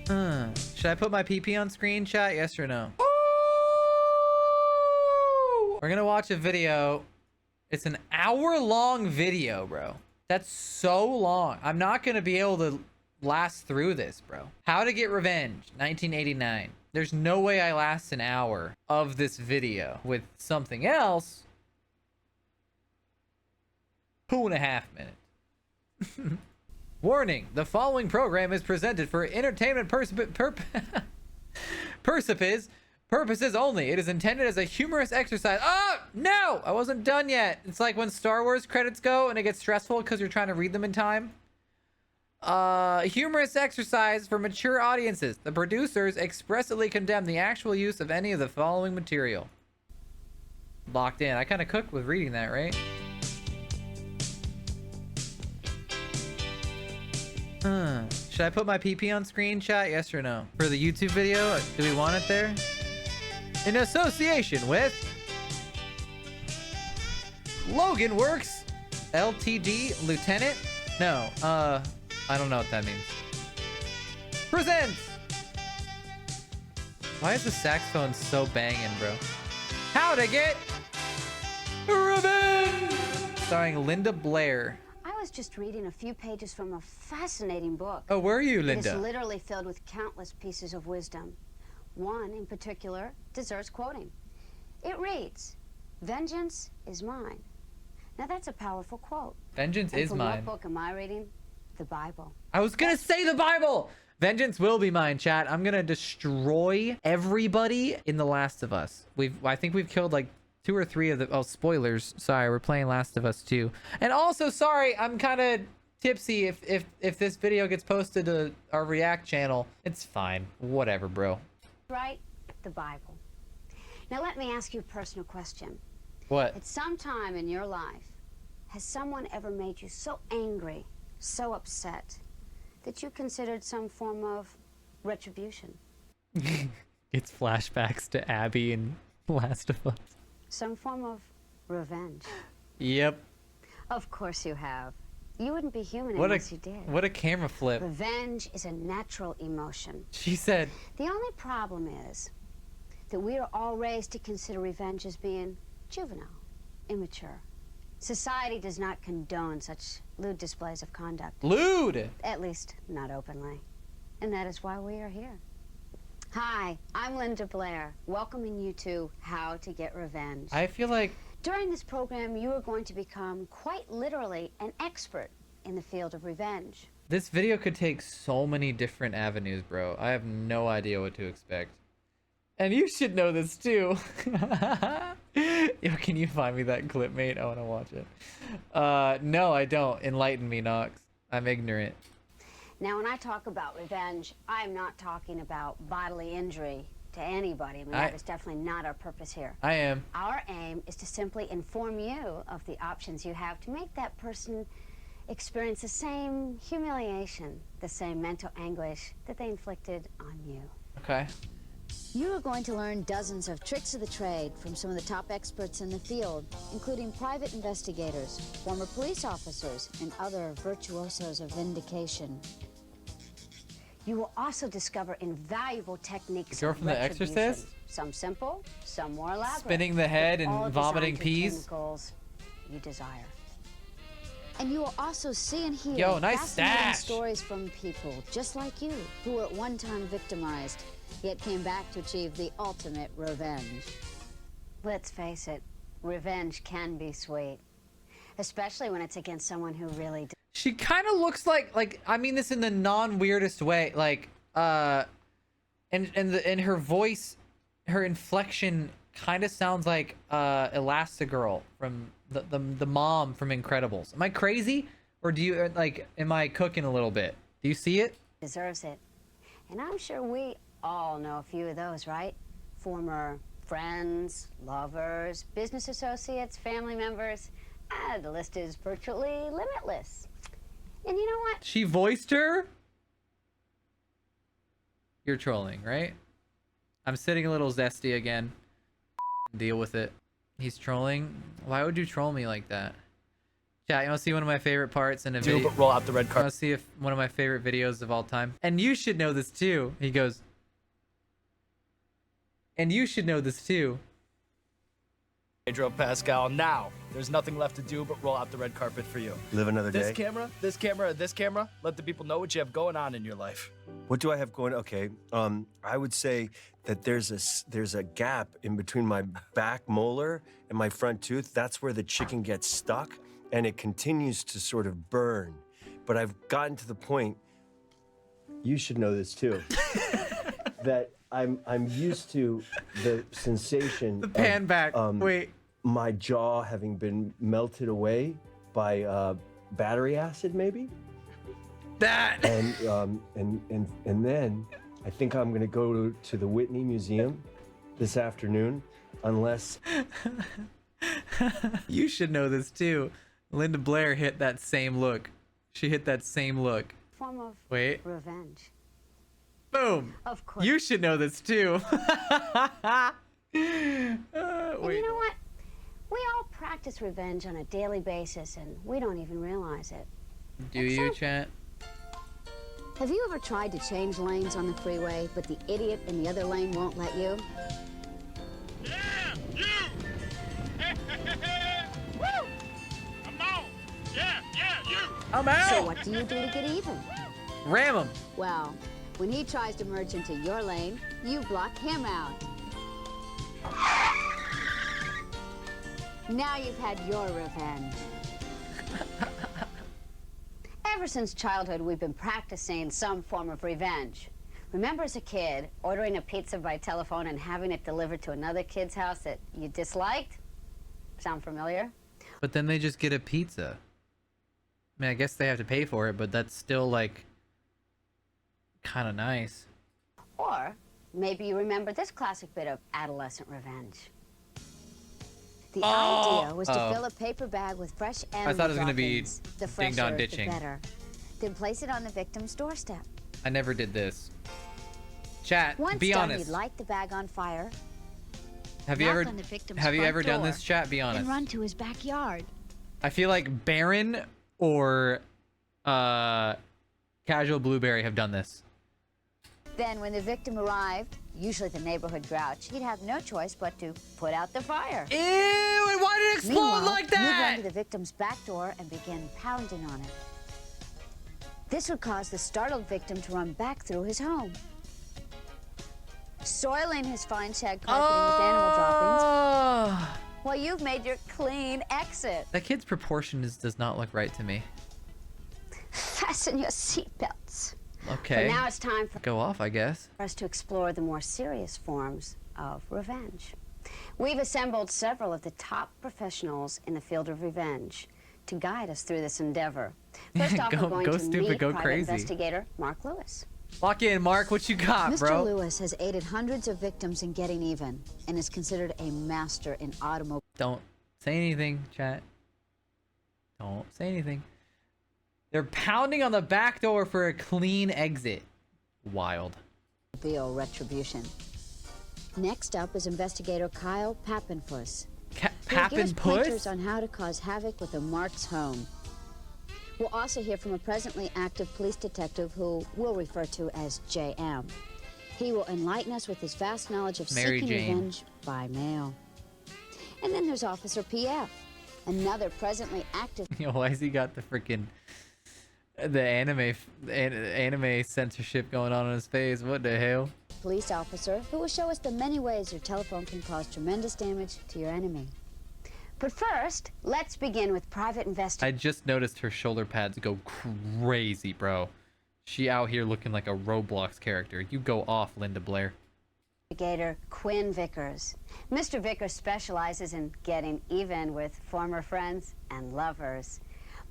Should I put my PP on screen, chat? Yes or no? We're gonna watch a video. It's an hour-long video, bro. That's so long. I'm not gonna be able to last through this, bro. How to Get Revenge, 1989. There's no way I last an hour of this video with something else. 2.5 minutes. Warning, the following program is presented for entertainment purposes only. It is intended as a humorous exercise. Oh, no! I wasn't done yet. It's like when Star Wars credits go and it gets stressful because you're trying to read them in time. Humorous exercise for mature audiences. The producers expressly condemn the actual use of any of the following material. Locked in. I kind of cooked with reading that, right? Should I put my PP on screen, chat? Yes or no? For the YouTube video, do we want it there? In association with Logan Works LTD Lieutenant? No, I don't know what that means. Presents! Why is the saxophone so banging, bro? How to Get Revenge! Starring Linda Blair. I was just reading a few pages from a fascinating book. Oh, where are you, Linda? It is literally filled with countless pieces of wisdom. One in particular deserves quoting. It reads, "Vengeance is mine." Now that's a powerful quote. Vengeance is mine. What book am I reading? The Bible. I was gonna say the Bible! Vengeance will be mine, chat. I'm gonna destroy everybody in The Last of Us. I think we've killed like 2 or 3 of the... Oh, spoilers. Sorry, we're playing Last of Us 2. And also, sorry, I'm kind of tipsy if this video gets posted to our React channel. It's fine. Whatever, bro. Right? The Bible. Now let me ask you a personal question. What? At some time in your life, has someone ever made you so angry, so upset, that you considered some form of retribution? It's flashbacks to Abby and Last of Us. Some form of revenge? Yep. Of course you have. You wouldn't be human unless you did. What a camera flip. Revenge is a natural emotion. She said. The only problem is that we are all raised to consider revenge as being juvenile, immature. Society does not condone such lewd displays of conduct. Lewd! At least, not openly. And that is why we are here. Hi, I'm Linda Blair, welcoming you to How to Get Revenge. I feel like... During this program, you are going to become quite literally an expert in the field of revenge. This video could take so many different avenues, bro. I have no idea what to expect. And you should know this too. Yo, can you find me that clip, mate? I want to watch it. No, I don't. Enlighten me, Nox. I'm ignorant. Now, when I talk about revenge, I'm not talking about bodily injury to anybody. I mean, that is definitely not our purpose here. I am. Our aim is to simply inform you of the options you have to make that person experience the same humiliation, the same mental anguish that they inflicted on you. Okay. You are going to learn dozens of tricks of the trade from some of the top experts in the field, including private investigators, former police officers, and other virtuosos of vindication. You will also discover invaluable techniques The girl of from The retribution. Exorcist? Some simple, some more elaborate. Spinning the head but all and designed vomiting to attain peas? the goals you desire. And you will also see and hear Yo, nice fascinating stash. stories from people just like you, who were at one time victimized, yet came back to achieve the ultimate revenge. Let's face it, revenge can be sweet, especially when it's against someone who really did. She kind of looks like I mean this in the non-weirdest way, like and her voice, her inflection kind of sounds like Elastigirl from the mom from Incredibles. Am I crazy, or do you like? Am I cooking a little bit? Do you see it? Deserves it. And I'm sure we all know a few of those, right? Former friends, lovers, business associates, family members. The list is virtually limitless. And you know what? She voiced her? You're trolling, right? I'm sitting a little zesty again. Deal with it. He's trolling? Why would you troll me like that? Chat, you want to see one of my favorite parts in a Do video? but roll out the red I want carpet. to see if one of my favorite videos of all time. And you should know this too. He goes, and you should know this too. Pedro Pascal. Now, there's nothing left to do but roll out the red carpet for you. Live another This day. camera, this camera, this camera. Let the people know what you have going on in your life. What do I have going? Okay, I would say that there's a gap in between my back molar and my front tooth. That's where the chicken gets stuck, and it continues to sort of burn. But I've gotten to the point. You should know this too. That I'm used to the sensation. The pan back. Wait. My jaw having been melted away by battery acid, maybe. That. And then I think I'm gonna go to the Whitney Museum this afternoon, unless You should know this too. Linda Blair hit that same look. She hit that same look. Form of Wait. revenge. Boom. Of course. You should know this too. And Wait. you know what? We all practice revenge on a daily basis, and we don't even realize it. Do you, chat? Have you ever tried to change lanes on the freeway, but the idiot in the other lane won't let you? Yeah, you! Woo! I'm on! Yeah, you! I'm out. So what do you do to get even? Ram him. Well, when he tries to merge into your lane, you block him out. Now you've had your revenge. Ever since childhood, we've been practicing some form of revenge. Remember as a kid, ordering a pizza by telephone and having it delivered to another kid's house that you disliked? Sound familiar? But then they just get a pizza. I mean, I guess they have to pay for it, but that's still like kind of nice. Or maybe you remember this classic bit of adolescent revenge. The idea was to fill a paper bag with fresh animal thought it was gonna be droppings. The ding dong fresher, ditching. the better. Then place it on the victim's doorstep. I never did this. Chat, Once be done, honest. you'd light the bag on fire. Have you knock ever on the victim's have you front ever done door, this, chat? Be honest. And run to his backyard. I feel like Baron or Casual Blueberry have done this. Then when the victim arrived, usually the neighborhood grouch, he'd have no choice but to put out the fire. Ew, and why did it explode Meanwhile, like you'd run that? to the victim's back door and begin pounding on it. This would cause the startled victim to run back through his home, soiling his fine shag carpeting with animal droppings, Oh, while you've made your clean exit. that kid's proportion does not look right to me. Fasten your seatbelts. Okay. But now it's time for Go off, I guess. us to explore the more serious forms of revenge. We've assembled several of the top professionals in the field of revenge to guide us through this endeavor. First off, Go- we're going go to stupid, meet go private crazy. investigator Mark Lewis. Lock in, Mark. What you got, Mr. bro? Lewis has aided hundreds of victims in getting even and is considered a master in automobile Don't say anything, chat. Don't say anything. They're pounding on the back door for a clean exit. Wild. retribution. Next up is investigator Kyle Pappenfuss. He'll Pap give us and pointers puss? on how to cause havoc with a Mark's home. We'll also hear from a presently active police detective who we'll refer to as JM. He will enlighten us with his vast knowledge of Mary seeking Jane. revenge by mail. And then there's Officer PF, another presently active Yo, why has he got the freaking the anime censorship going on in his face? What the hell? police officer who will show us the many ways your telephone can cause tremendous damage to your enemy. But first, let's begin with private investigator I just noticed her shoulder pads go crazy, bro. She out here looking like a Roblox character. You go off, Linda Blair. Quinn Vickers. Mr. Vickers specializes in getting even with former friends and lovers.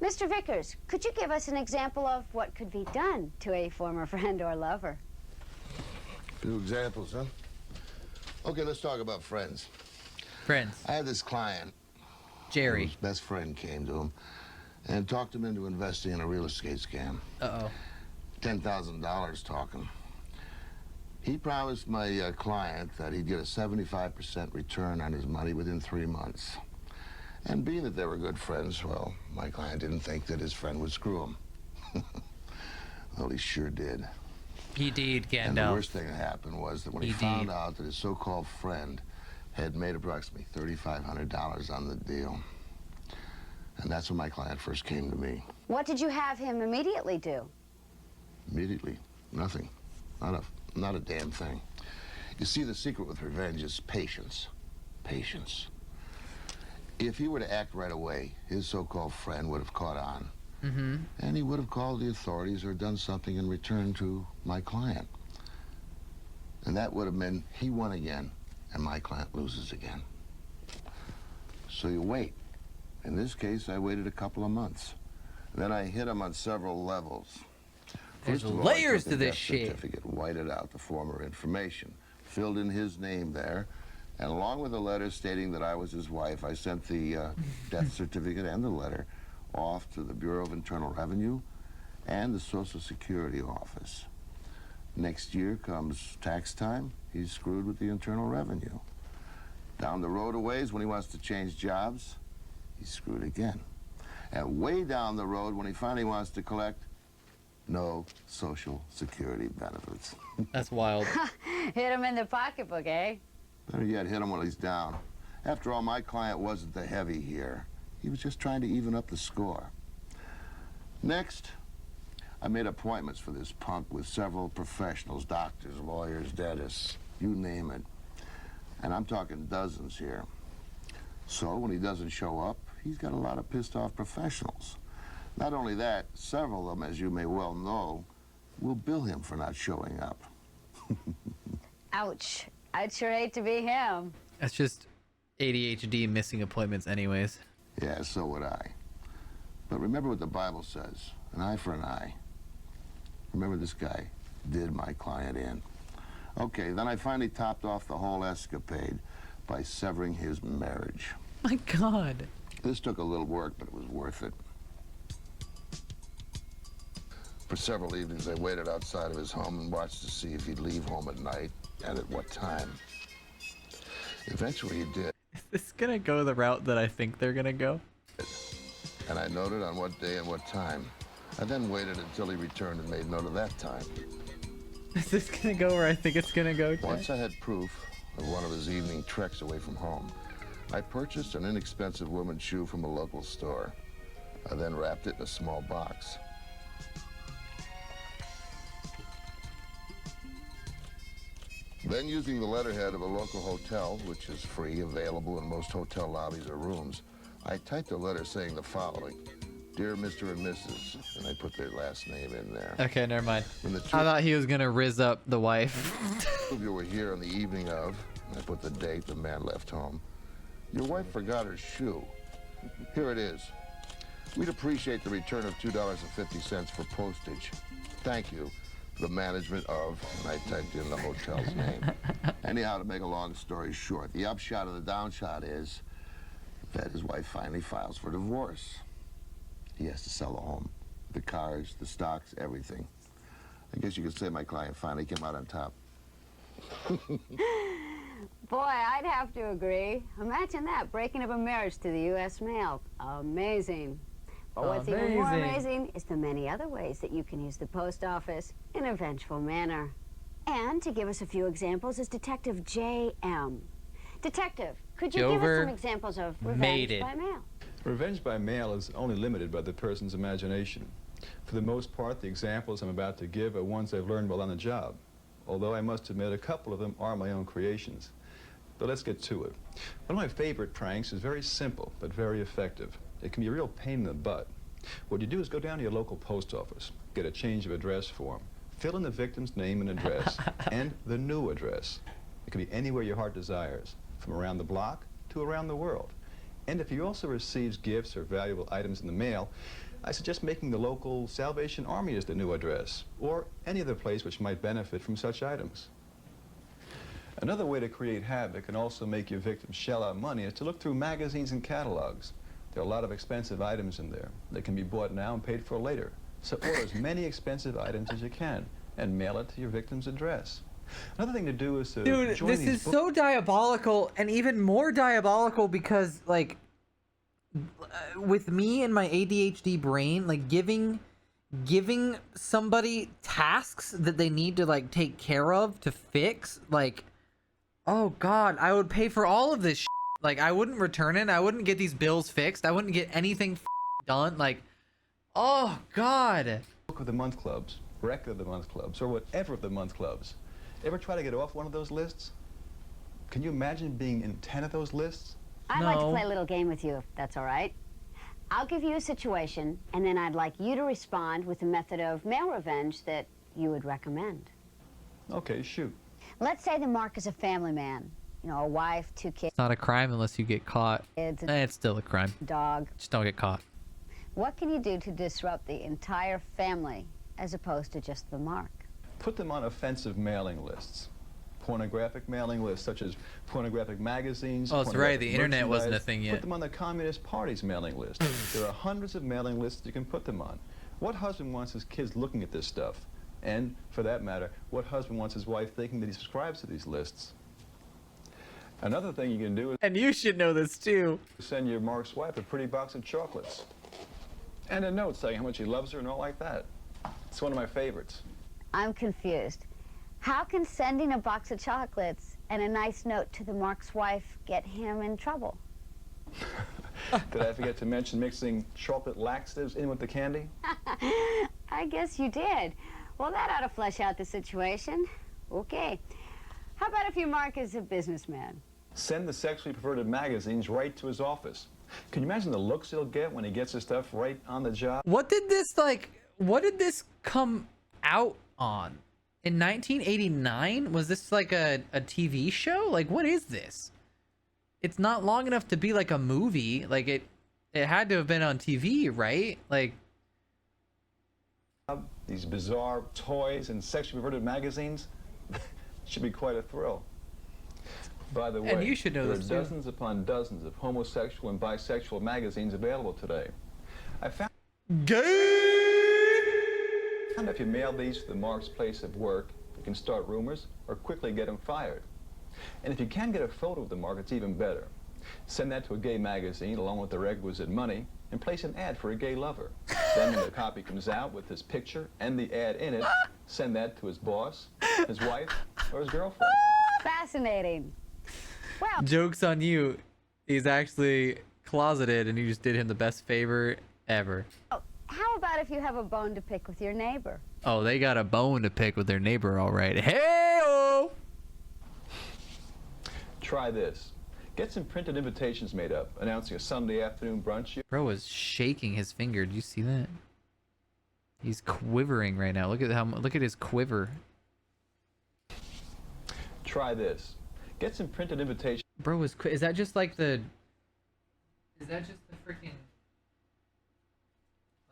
Mr. Vickers, could you give us an example of what could be done to a former friend or lover? Few examples, huh? Okay, let's talk about friends. Friends. I had this client. Jerry. His best friend came to him and talked him into investing in a real estate scam. Uh-oh. $10,000 talking. He promised my client that he'd get a 75% return on his money within 3 months. And being that they were good friends, well, my client didn't think that his friend would screw him. Well, he sure did. He did, Gandalf. And the worst thing that happened was that when he found out that his so-called friend had made approximately $3,500 on the deal, and that's when my client first came to me. What did you have him immediately do? Immediately, nothing. Not a damn thing. You see, the secret with revenge is patience. Patience. If he were to act right away, his so-called friend would have caught on. And he would have called the authorities or done something in return to my client. And that would have meant he won again, and my client loses again. So you wait. In this case, I waited a couple of months. Then I hit him on several levels. There's First of all, layers I took to the this death shit. certificate, whited out the former information, filled in his name there, and along with a letter stating that I was his wife, I sent the death certificate and the letter off to the Bureau of Internal Revenue and the Social Security Office. Next year comes tax time, he's screwed with the Internal Revenue. Down the road a ways, when he wants to change jobs, he's screwed again. And way down the road, when he finally wants to collect, no Social Security benefits. That's wild. Hit him in the pocketbook, eh? Better yet, hit him while he's down. After all, my client wasn't the heavy here. He was just trying to even up the score. Next, I made appointments for this punk with several professionals, doctors, lawyers, dentists, you name it. And I'm talking dozens here. So when he doesn't show up, he's got a lot of pissed off professionals. Not only that, several of them, as you may well know, will bill him for not showing up. Ouch. I'd sure hate to be him. That's just ADHD missing appointments anyways. Yeah, so would I. But remember what the Bible says, an eye for an eye. Remember, this guy did my client in. Okay, then I finally topped off the whole escapade by severing his marriage. My God. This took a little work, but it was worth it. For several evenings, I waited outside of his home and watched to see if he'd leave home at night and at what time. Eventually, he did. Is this gonna go the route that I think they're gonna go? And I noted on what day and what time. I then waited until he returned and made note of that time. Is this gonna go where I think it's gonna go? Once I had proof of one of his evening treks away from home, I purchased an inexpensive woman's shoe from a local store. I then wrapped it in a small box. Then, using the letterhead of a local hotel, which is free, available in most hotel lobbies or rooms, I typed a letter saying the following: Dear Mr. and Mrs., and I put their last name in there. Okay, never mind. When the I two thought he was gonna riz up the wife. of you were here on the evening of, and I put the date the man left home, your wife forgot her shoe. Here it is. We'd appreciate the return of $2.50 for postage. Thank you. The management of, and I typed in the hotel's name. Anyhow, to make a long story short, the upshot of the downshot is that his wife finally files for divorce. He has to sell the home, the cars, the stocks, everything. I guess you could say my client finally came out on top. Boy, I'd have to agree. Imagine that, breaking up a marriage to the U.S. mail. Amazing. But what's even more amazing is the many other ways that you can use the post office in a vengeful manner. And to give us a few examples is Detective J.M. Detective, could you give us some examples of revenge by mail? Revenge by mail is only limited by the person's imagination. For the most part, the examples I'm about to give are ones I've learned while on the job, although I must admit a couple of them are my own creations. But let's get to it. One of my favorite pranks is very simple, but very effective. It can be a real pain in the butt. What you do is go down to your local post office, get a change of address form, fill in the victim's name and address, and the new address. It can be anywhere your heart desires, from around the block to around the world. And if he also receives gifts or valuable items in the mail, I suggest making the local Salvation Army as the new address, or any other place which might benefit from such items. Another way to create havoc and also make your victims shell out money is to look through magazines and catalogs. There are a lot of expensive items in there that can be bought now and paid for later. So order as many expensive items as you can and mail it to your victim's address. Another thing to do is to Dude, this is so diabolical, and even more diabolical because, like, with me and my ADHD brain, like giving somebody tasks that they need to like take care of to fix, like, oh god, I would pay for all of this shit. Like, I wouldn't return it. I wouldn't get these bills fixed. I wouldn't get anything done. Like, oh god. Book of the month clubs, record of the month clubs, or whatever of the month clubs. Ever try to get off one of those lists? Can you imagine being in 10 of those lists? I'd like to play a little game with you, if that's all right. I'll give you a situation, and then I'd like you to respond with a method of male revenge that you would recommend. Okay, shoot. Let's say that Mark is a family man. You know, a wife, 2 kids. It's not a crime unless you get caught. It's still a crime. Dog. Just don't get caught. What can you do to disrupt the entire family as opposed to just the Mark? Put them on offensive mailing lists. Pornographic mailing lists, such as pornographic magazines. Oh, that's right. The internet wasn't a merchandise. thing yet. Put them on the Communist Party's mailing list. There are hundreds of mailing lists you can put them on. What husband wants his kids looking at this stuff? And, for that matter, what husband wants his wife thinking that he subscribes to these lists? Another thing you can do is... And you should know this, too. Send your Mark's wife a pretty box of chocolates. And a note saying how much he loves her and all like that. It's one of my favorites. I'm confused. How can sending a box of chocolates and a nice note to the Mark's wife get him in trouble? Did I forget to mention mixing chocolate laxatives in with the candy? I guess you did. Well, that ought to flesh out the situation. Okay. How about if your Mark is a businessman? Send the sexually perverted magazines right to his office. Can you imagine the looks he'll get when he gets his stuff right on the job? What did this come out on? In 1989? Was this like a TV show? Like, what is this? It's not long enough to be like a movie. Like, it had to have been on TV, right? Like, these bizarre toys and sexually perverted magazines should be quite a thrill. By the way, and you should know there this are too. dozens upon dozens of homosexual and bisexual magazines available today. I found if you mail these to the Mark's place of work, you can start rumors or quickly get him fired. And if you can get a photo of the Mark, it's even better. Send that to a gay magazine along with the requisite money and place an ad for a gay lover. Then when the copy comes out with his picture and the ad in it, send that to his boss, his wife, or his girlfriend. Fascinating. Well, joke's on you. He's actually closeted and you just did him the best favor ever. how about if you have a bone to pick with your neighbor? Oh, they got a bone to pick with their neighbor, all right. Hey-oh! Try this. Get some printed invitations made up, announcing a Sunday afternoon brunch. Bro is shaking his finger. Do you see that? He's quivering right now. Look at his quiver. Try this. Get some printed invitations. Bro is that just like the? Is that just the freaking?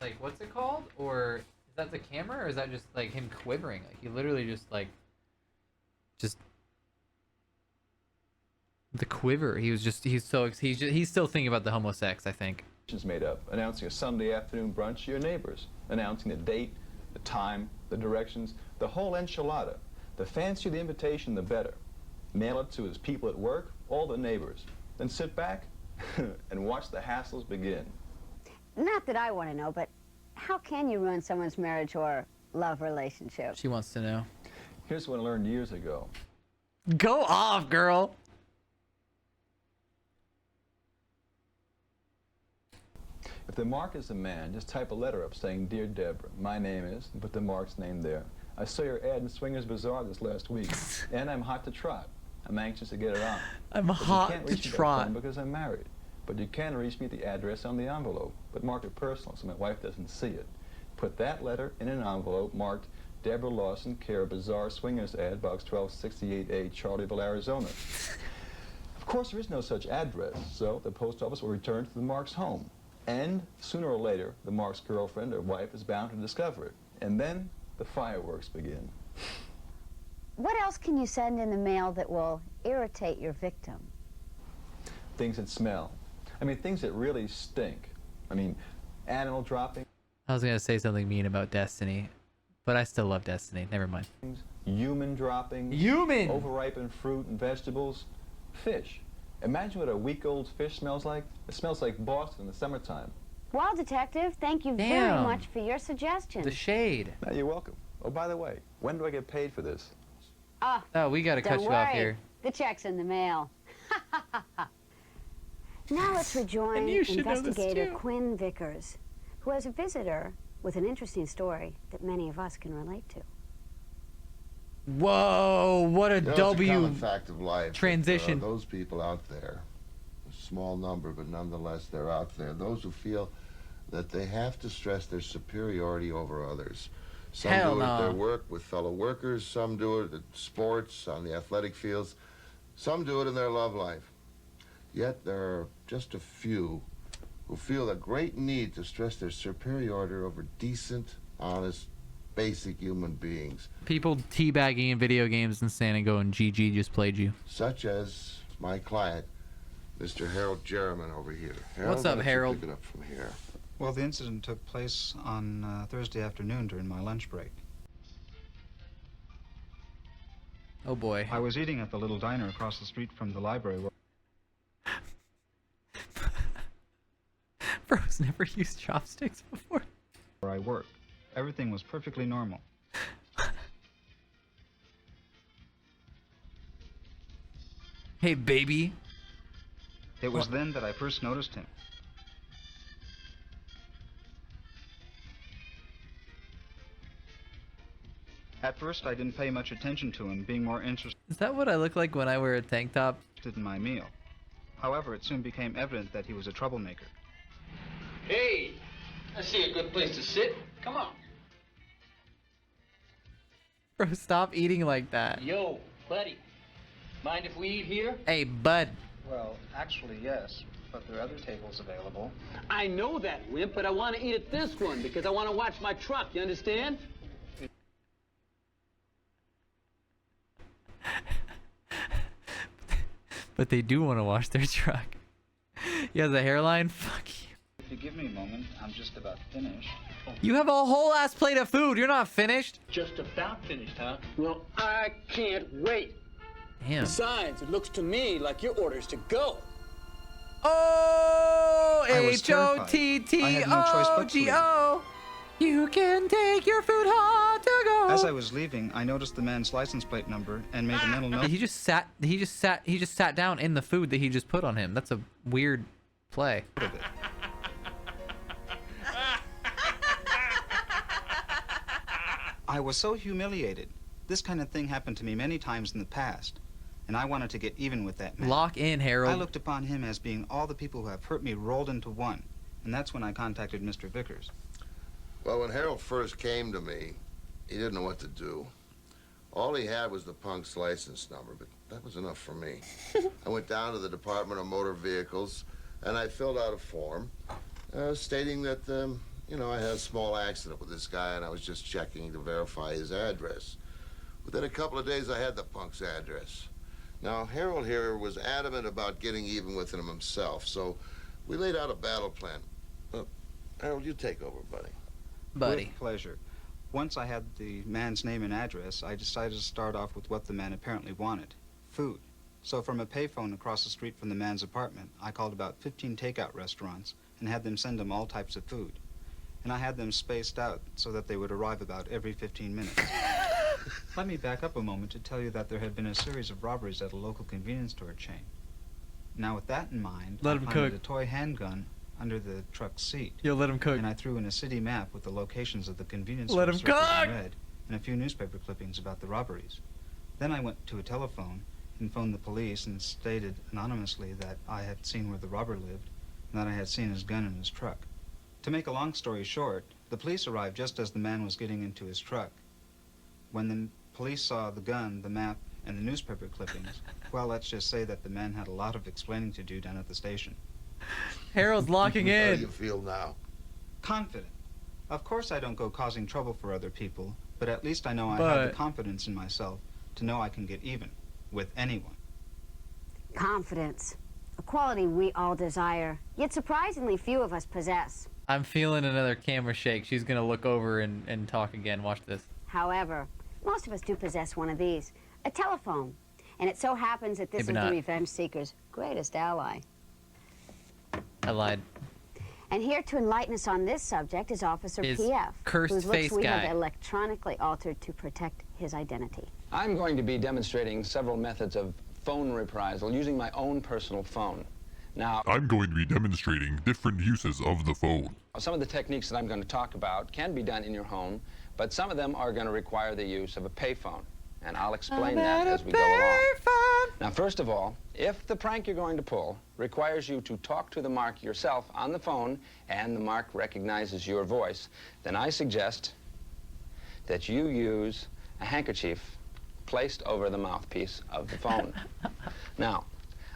Like, what's it called? Or is that the camera, or is that just like him quivering? Like he literally just the quiver. He's still thinking about the homo sex, I think. Made up, announcing a Sunday afternoon brunch to your neighbors, announcing the date, the time, the directions, the whole enchilada. The fancier the invitation, the better. Mail it to his people at work, all the neighbors. Then sit back and watch the hassles begin. Not that I want to know, but how can you ruin someone's marriage or love relationship? She wants to know. Here's what I learned years ago. Go off, girl. If the mark is a man, just type a letter up saying, "Dear Deborah, my name is," and put the mark's name there. I saw your ad in Swingers Bazaar this last week, and I'm hot to trot. I'm anxious to get it on. I'm But hot you can't to reach me by trot. phone because I'm married. But you can reach me at the address on the envelope, but mark it personal so my wife doesn't see it. Put that letter in an envelope marked Deborah Lawson, care of Bazaar Swingers ad, box 1268A, Charleville, Arizona. Of course, there is no such address, so the post office will return to the mark's home. And sooner or later, the mark's girlfriend or wife is bound to discover it. And then the fireworks begin. What else can you send in the mail that will irritate your victim? Things that smell. I mean, things that really stink. I mean, animal droppings, I was gonna say something mean about Destiny, but I still love Destiny. Never mind. human droppings, Human! overripened fruit and vegetables, fish. Imagine what a week-old fish smells like. It smells like Boston in the summertime. Well, Detective, thank you very Damn. much for your suggestion. The shade. Now, you're welcome. Oh, by the way, when do I get paid for this? Oh, we gotta cut Don't you off worry. here. The check's in the mail. Now let's rejoin And you should know this investigator too. Quinn Vickers, who has a visitor with an interesting story that many of us can relate to. Whoa, what a You know, W. it's a common fact of life that, transition. those people out there, a small number, but nonetheless they're out there, those who feel that they have to stress their superiority over others. Some Hell do it at their no. work with fellow workers, some do it at sports, on the athletic fields, some do it in their love life. Yet there are just a few who feel a great need to stress their superiority over decent, honest, basic human beings, People teabagging in video games and saying and going, GG just played you. such as my client, Mr. Harold Jerriman over here. What's why up, don't you Harold? Pick it up from here. Well, the incident took place on Thursday afternoon during my lunch break. Oh boy. I was eating at the little diner across the street from the library Bro's never used chopsticks before. where I work. Everything was perfectly normal. Hey, baby. It was then that I first noticed him. At first, I didn't pay much attention to him, being more interested Is that what I look like when I wear a tank top? in my meal. However, it soon became evident that he was a troublemaker. Hey, I see a good place to sit. Come on. Bro, stop eating like that. Yo, buddy. Mind if we eat here? Hey, bud. Well, actually, yes, but there are other tables available. I know that, Wimp, but I want to eat at this one because I want to watch my truck. You understand? But they do want to wash their truck. He has a hairline? Fuck you. If you give me a moment, I'm just about finished. You have a whole ass plate of food. You're not finished. Just about finished, huh? Well, I can't wait. Damn. Besides, it looks to me like your order's to go. Oh, I was terrified. I had no choice but to leave. H-O-T-T-O-G-O. You can take your food home to go. As I was leaving, I noticed the man's license plate number and made a mental note. He just sat down in the food that he just put on him. That's a weird play. of it. I was so humiliated. This kind of thing happened to me many times in the past, and I wanted to get even with that man. Lock in, Harold. I looked upon him as being all the people who have hurt me rolled into one, and that's when I contacted Mr. Vickers. Well, when Harold first came to me, he didn't know what to do. All he had was the punk's license number, but that was enough for me. I went down to the Department of Motor Vehicles, and I filled out a form stating that, I had a small accident with this guy, and I was just checking to verify his address. Within a couple of days, I had the punk's address. Now, Harold here was adamant about getting even with him himself, so we laid out a battle plan. Harold, you take over, buddy. Buddy. With pleasure. Once I had the man's name and address, I decided to start off with what the man apparently wanted: food. So from a payphone across the street from the man's apartment, I called about 15 takeout restaurants and had them send him all types of food. And I had them spaced out so that they would arrive about every 15 minutes. Let me back up a moment to tell you that there had been a series of robberies at a local convenience store chain. Now, with that in mind, Let I him planted cook. a toy handgun under the truck's seat. Yo, let him cook. And I threw in a city map with the locations of the convenience Let stores him circled in cook! red, and a few newspaper clippings about the robberies. Then I went to a telephone and phoned the police and stated anonymously that I had seen where the robber lived and that I had seen his gun in his truck. To make a long story short, the police arrived just as the man was getting into his truck. When the police saw the gun, the map, and the newspaper clippings, well, let's just say that the man had a lot of explaining to do down at the station. Harold's locking How do in. you feel now? Confident. Of course I don't go causing trouble for other people, but at least I know I have But- the confidence in myself to know I can get even with anyone. Confidence, a quality we all desire, yet surprisingly few of us possess. I'm feeling another camera shake. She's gonna look over and talk again. Watch this. However, most of us do possess one of these, a telephone. And it so happens that this Maybe is not. the revenge seeker's greatest ally. I lied. And here to enlighten us on this subject is Officer His PF, cursed whose looks face we guy. have electronically altered to protect his identity. I'm going to be demonstrating several methods of phone reprisal using my own personal phone. Now, I'm going to be demonstrating different uses of the phone. some of the techniques that I'm going to talk about can be done in your home, but some of them are going to require the use of a payphone. And I'll explain that as we go along. Now, first of all, if the prank you're going to pull requires you to talk to the mark yourself on the phone and the mark recognizes your voice, then I suggest that you use a handkerchief placed over the mouthpiece of the phone. Now,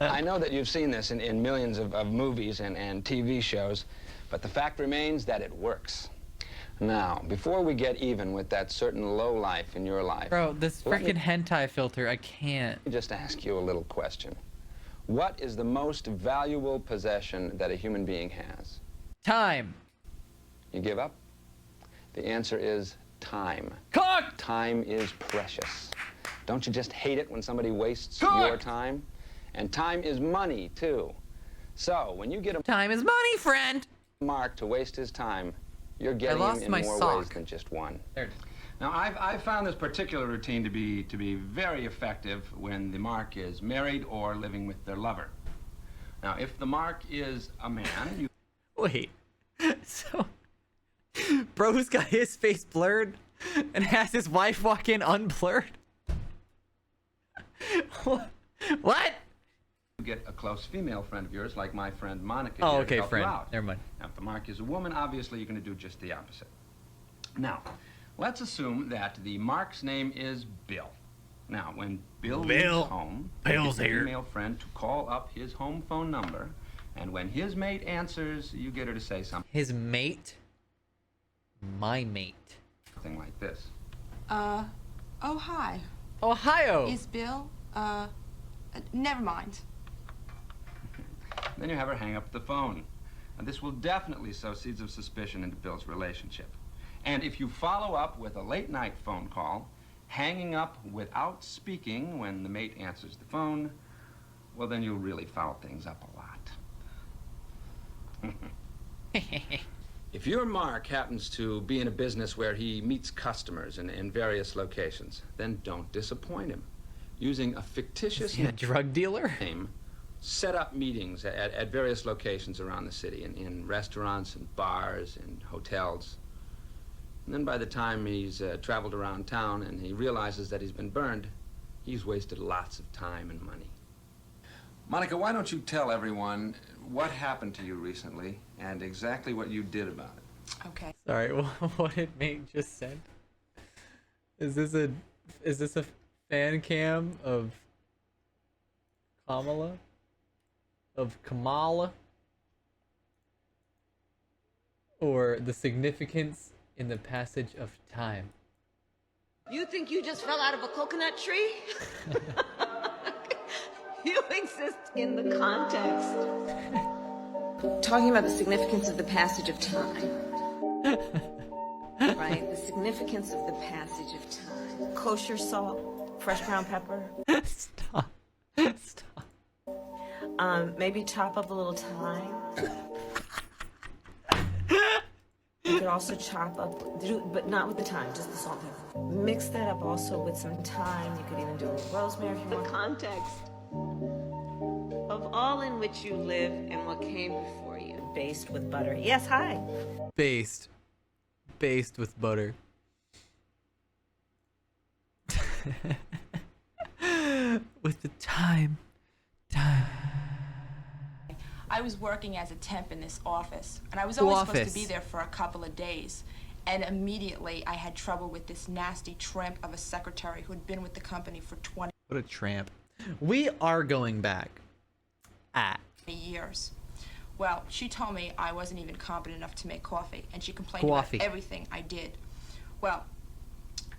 I know that you've seen this in millions of movies and TV shows, but the fact remains that it works. Now, before we get even with that certain low life in your life... Bro, this let me freaking hentai filter, I can't. just ask you a little question. What is the most valuable possession that a human being has? Time. You give up? The answer is time. Cooked! Time is precious. Don't you just hate it when somebody wastes Cooked! your time? And time is money, too. So, when you get a Time is money, friend. mark to waste his time, you're getting him lost in my more sock. ways than just one. There it is. Now, I've found this particular routine to be very effective when the mark is married or living with their lover. Now, if the mark is a man, you... Wait. So, bro's got his face blurred and has his wife walk in unblurred? What? get a close female friend of yours, like my friend Monica. Oh, here, okay, to help you friend. out. Never mind. Now, if the mark is a woman, obviously you're going to do just the opposite. Now, let's assume that the mark's name is Bill. Now, when Bill leaves home, Bill's get your here. female friend to call up his home phone number, and when his mate answers, you get her to say something His mate? My mate. like this. Oh, hi. Ohio. Is Bill? Never mind. Then you have her hang up the phone. And this will definitely sow seeds of suspicion into Bill's relationship. And if you follow up with a late-night phone call, hanging up without speaking when the mate answers the phone, well, then you'll really foul things up a lot. If your mark happens to be in a business where he meets customers in various locations, then don't disappoint him. Using a fictitious Is he a drug dealer? name, set up meetings at various locations around the city, in restaurants and bars and hotels. And then by the time he's traveled around town and he realizes that he's been burned, he's wasted lots of time and money. Monica, why don't you tell everyone what happened to you recently and exactly what you did about it? Okay. Sorry, what did Mate just said? Is this a fan cam of Kamala? Of Kamala? Or the significance in the passage of time? You think you just fell out of a coconut tree? You exist in the context. Talking about the significance of the passage of time. Right? The significance of the passage of time. Kosher salt, fresh ground pepper. Stop. Stop. Maybe chop up a little thyme. You could also chop up, but not with the thyme, just the salt and pepper. Mix that up also with some thyme. You could even do a little rosemary if you want. Context of all in which you live and what came before you. Based with butter. Yes, hi. Based with butter. With the time. I was working as a temp in this office, and I was Who only supposed office? to be there for a couple of days. And immediately I had trouble with this nasty tramp of a secretary who had been with the company for 20 What a tramp. We are going back. years. Well, she told me I wasn't even competent enough to make coffee, and she complained Coffee. about everything I did. Well,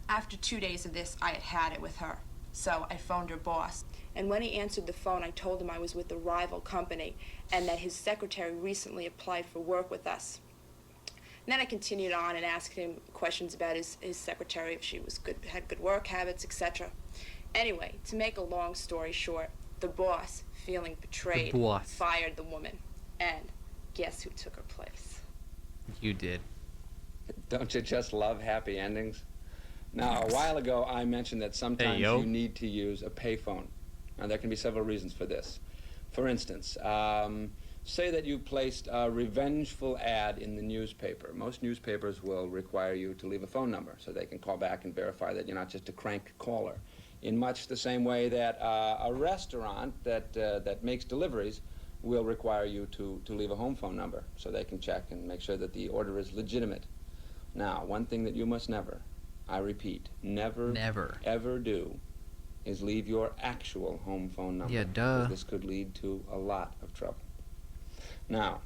after 2 days of this, I had it with her. So I phoned her boss. And when he answered the phone, I told him I was with a rival company and that his secretary recently applied for work with us. And then I continued on and asked him questions about his secretary, if she was good, had good work habits, etc. Anyway, to make a long story short, the boss, feeling betrayed, fired the woman. And guess who took her place? You did. Don't you just love happy endings? Now, a while ago, I mentioned that sometimes you need to use a payphone. Now, there can be several reasons for this. For instance, say that you placed a revengeful ad in the newspaper. Most newspapers will require you to leave a phone number so they can call back and verify that you're not just a crank caller. In much the same way that a restaurant that makes deliveries will require you to leave a home phone number so they can check and make sure that the order is legitimate. Now, one thing that you must never, I repeat, never ever do is leave your actual home phone number. Yeah, duh. Because this could lead to a lot of trouble. Now,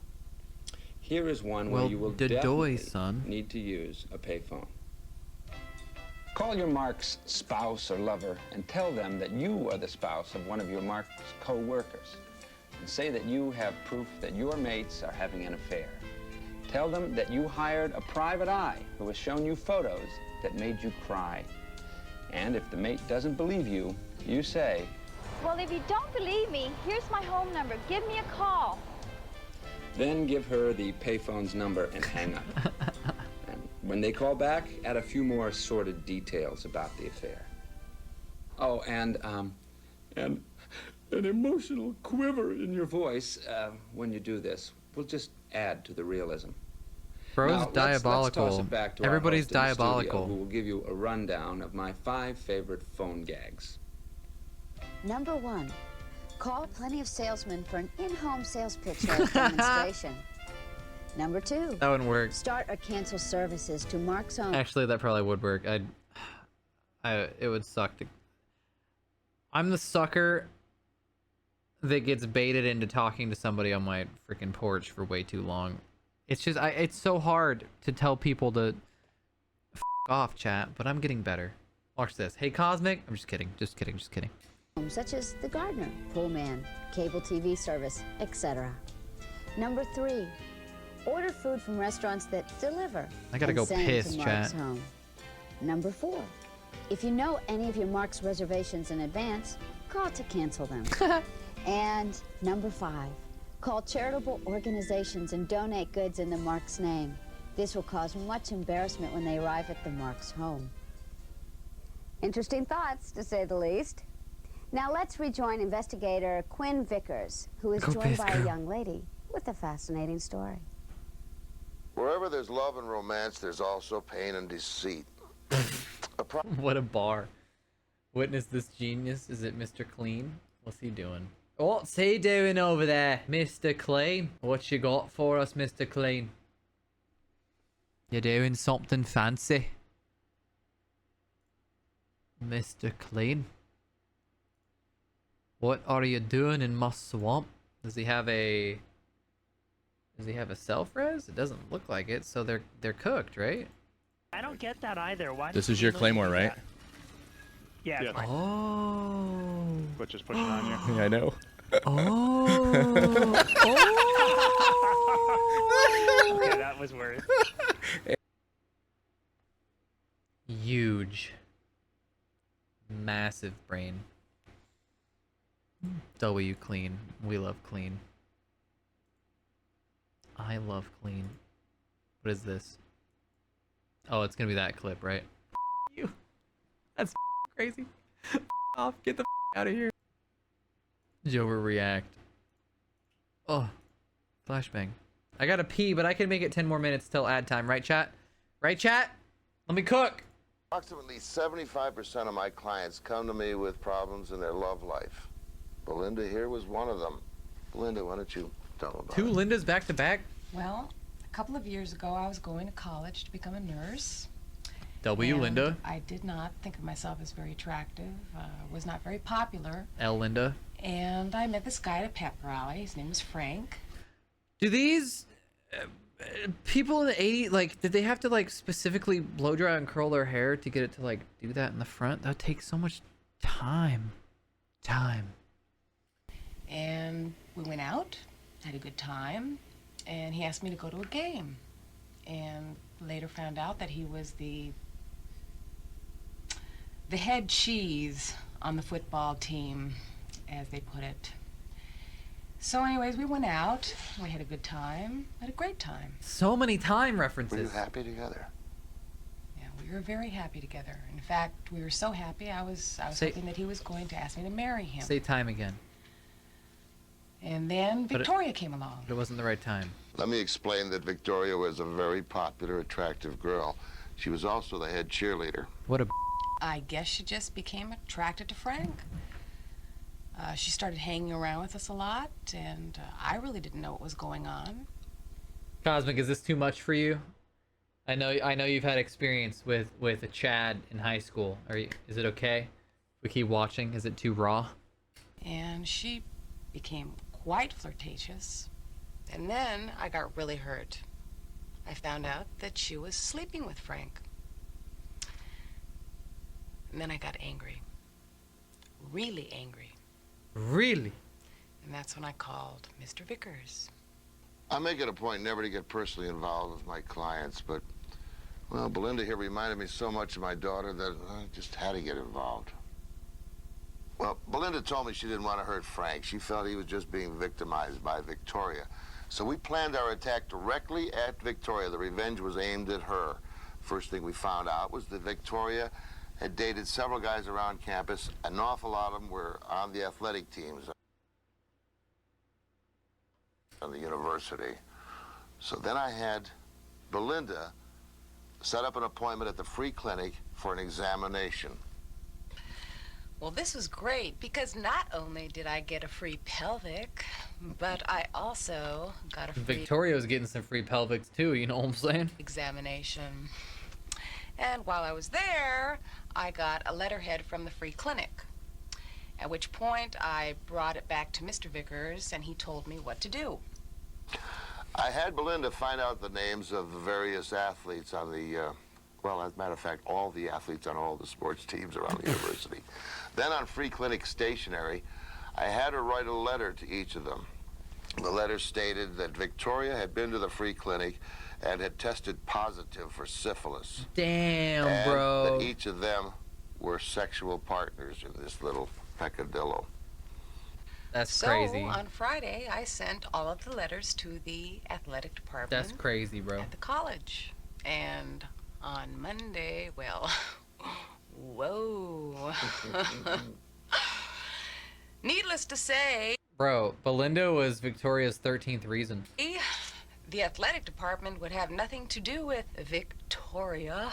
here is one where you will definitely need to use a payphone. Call your Mark's spouse or lover and tell them that you are the spouse of one of your Mark's co-workers. And say that you have proof that your mates are having an affair. Tell them that you hired a private eye who has shown you photos that made you cry. And if the mate doesn't believe you, you say, well, if you don't believe me, here's my home number. Give me a call. Then give her the payphone's number and hang up. And when they call back, add a few more sordid details about the affair. Oh, and an emotional quiver in your voice when you do this will just add to the realism. Bro's now, diabolical. Let's toss it back to Everybody's our host in the studio, diabolical. who will give you a rundown of my 5 favorite phone gags. Number 1, call plenty of salesmen for an in-home sales pitch or demonstration. Number 2, that wouldn't work. Start or cancel services to Mark's home. Actually, that probably would work. It would suck to. I'm the sucker that gets baited into talking to somebody on my freaking porch for way too long. It's just, it's so hard to tell people to f off, chat, but I'm getting better. Watch this. Hey, Cosmic. I'm just kidding. Just kidding. Just kidding. Such as the gardener, pool man, cable TV service, etc. Number 3, order food from restaurants that deliver. I gotta go send piss, to Mark's chat. home. Number 4, if you know any of your Mark's reservations in advance, call to cancel them. And number 5, call charitable organizations and donate goods in the Mark's name. This will cause much embarrassment when they arrive at the Mark's home. Interesting thoughts, to say the least. Now let's rejoin investigator Quinn Vickers, who is joined by a young lady with a fascinating story. Wherever there's love and romance, there's also pain and deceit. What a bar. Witness this genius. Is it Mr. Clean? What's he doing? What's he doing over there, Mr. Clean? What you got for us, Mr. Clean? You doing something fancy, Mr. Clean? What are you doing in my swamp? Does he have a self-res? It doesn't look like it, so they're cooked, right? I don't get that either. Why? This is your claymore, right? Yeah. Yeah. Oh. But just pushing on you. Yeah, I know. Oh. Okay, that was worse. Huge. Massive brain. W Clean. We love clean. I love clean. What is this? Oh, it's gonna be that clip, right? You. That's crazy. Off. Get the out of here. JOverrated. Oh. Flashbang. I gotta pee, but I can make it 10 more minutes till ad time. Right, chat? Right, chat? Let me cook. Approximately 75% of my clients come to me with problems in their love life. Belinda here was one of them. Belinda, why don't you tell them about it? 2 Lindas back to back? Well, a couple of years ago, I was going to college to become a nurse. W and Linda. I did not think of myself as very attractive, was not very popular. L Linda. And I met this guy at a pep rally. His name was Frank. Do these people in the 80s, like, did they have to, like, specifically blow dry and curl their hair to get it to, like, do that in the front? That would take so much time. And we went out, had a good time, and he asked me to go to a game. And later found out that he was the head cheese on the football team, as they put it. So anyways, we went out. We had a good time. Had a great time. So many time Were references. you happy together? Yeah, we were very happy together. In fact, we were so happy, I was hoping that he was going to ask me to marry him. Say time again. And then But Victoria came along. It wasn't the right time. Let me explain that Victoria was a very popular, attractive girl. She was also the head cheerleader. What a... I guess she just became attracted to Frank. She started hanging around with us a lot, and I really didn't know what was going on. Cosmic, is this too much for you? I know you've had experience with a Chad in high school. Is it okay? We keep watching. Is it too raw? And she became quite flirtatious. And then I got really hurt. I found out that she was sleeping with Frank. And then I got angry. Really angry. Really? And that's when I called Mr. Vickers. I make it a point never to get personally involved with my clients, but, well, Belinda here reminded me so much of my daughter that I just had to get involved. Well, Belinda told me she didn't want to hurt Frank. She felt he was just being victimized by Victoria. So we planned our attack directly at Victoria. The revenge was aimed at her. First thing we found out was that Victoria had dated several guys around campus. An awful lot of them were on the athletic teams on the university. So then I had Belinda set up an appointment at the free clinic for an examination. Well, this was great because not only did I get a free pelvic, but I also got a free Victoria's getting some free pelvics too, you know what I'm saying? examination. And while I was there, I got a letterhead from the free clinic. At which point I brought it back to Mr. Vickers and he told me what to do. I had Belinda find out the names of the various athletes on the, well, as a matter of fact, all the athletes on all the sports teams around the university. Then on free clinic stationery, I had her write a letter to each of them. The letter stated that Victoria had been to the free clinic and had tested positive for syphilis. Damn, and bro. that each of them were sexual partners in this little peccadillo. That's crazy. So on Friday, I sent all of the letters to the athletic department. That's crazy, bro. At the college. And on Monday, well, whoa. Needless to say, Bro, Belinda was Victoria's 13th reason. the athletic department would have nothing to do with Victoria.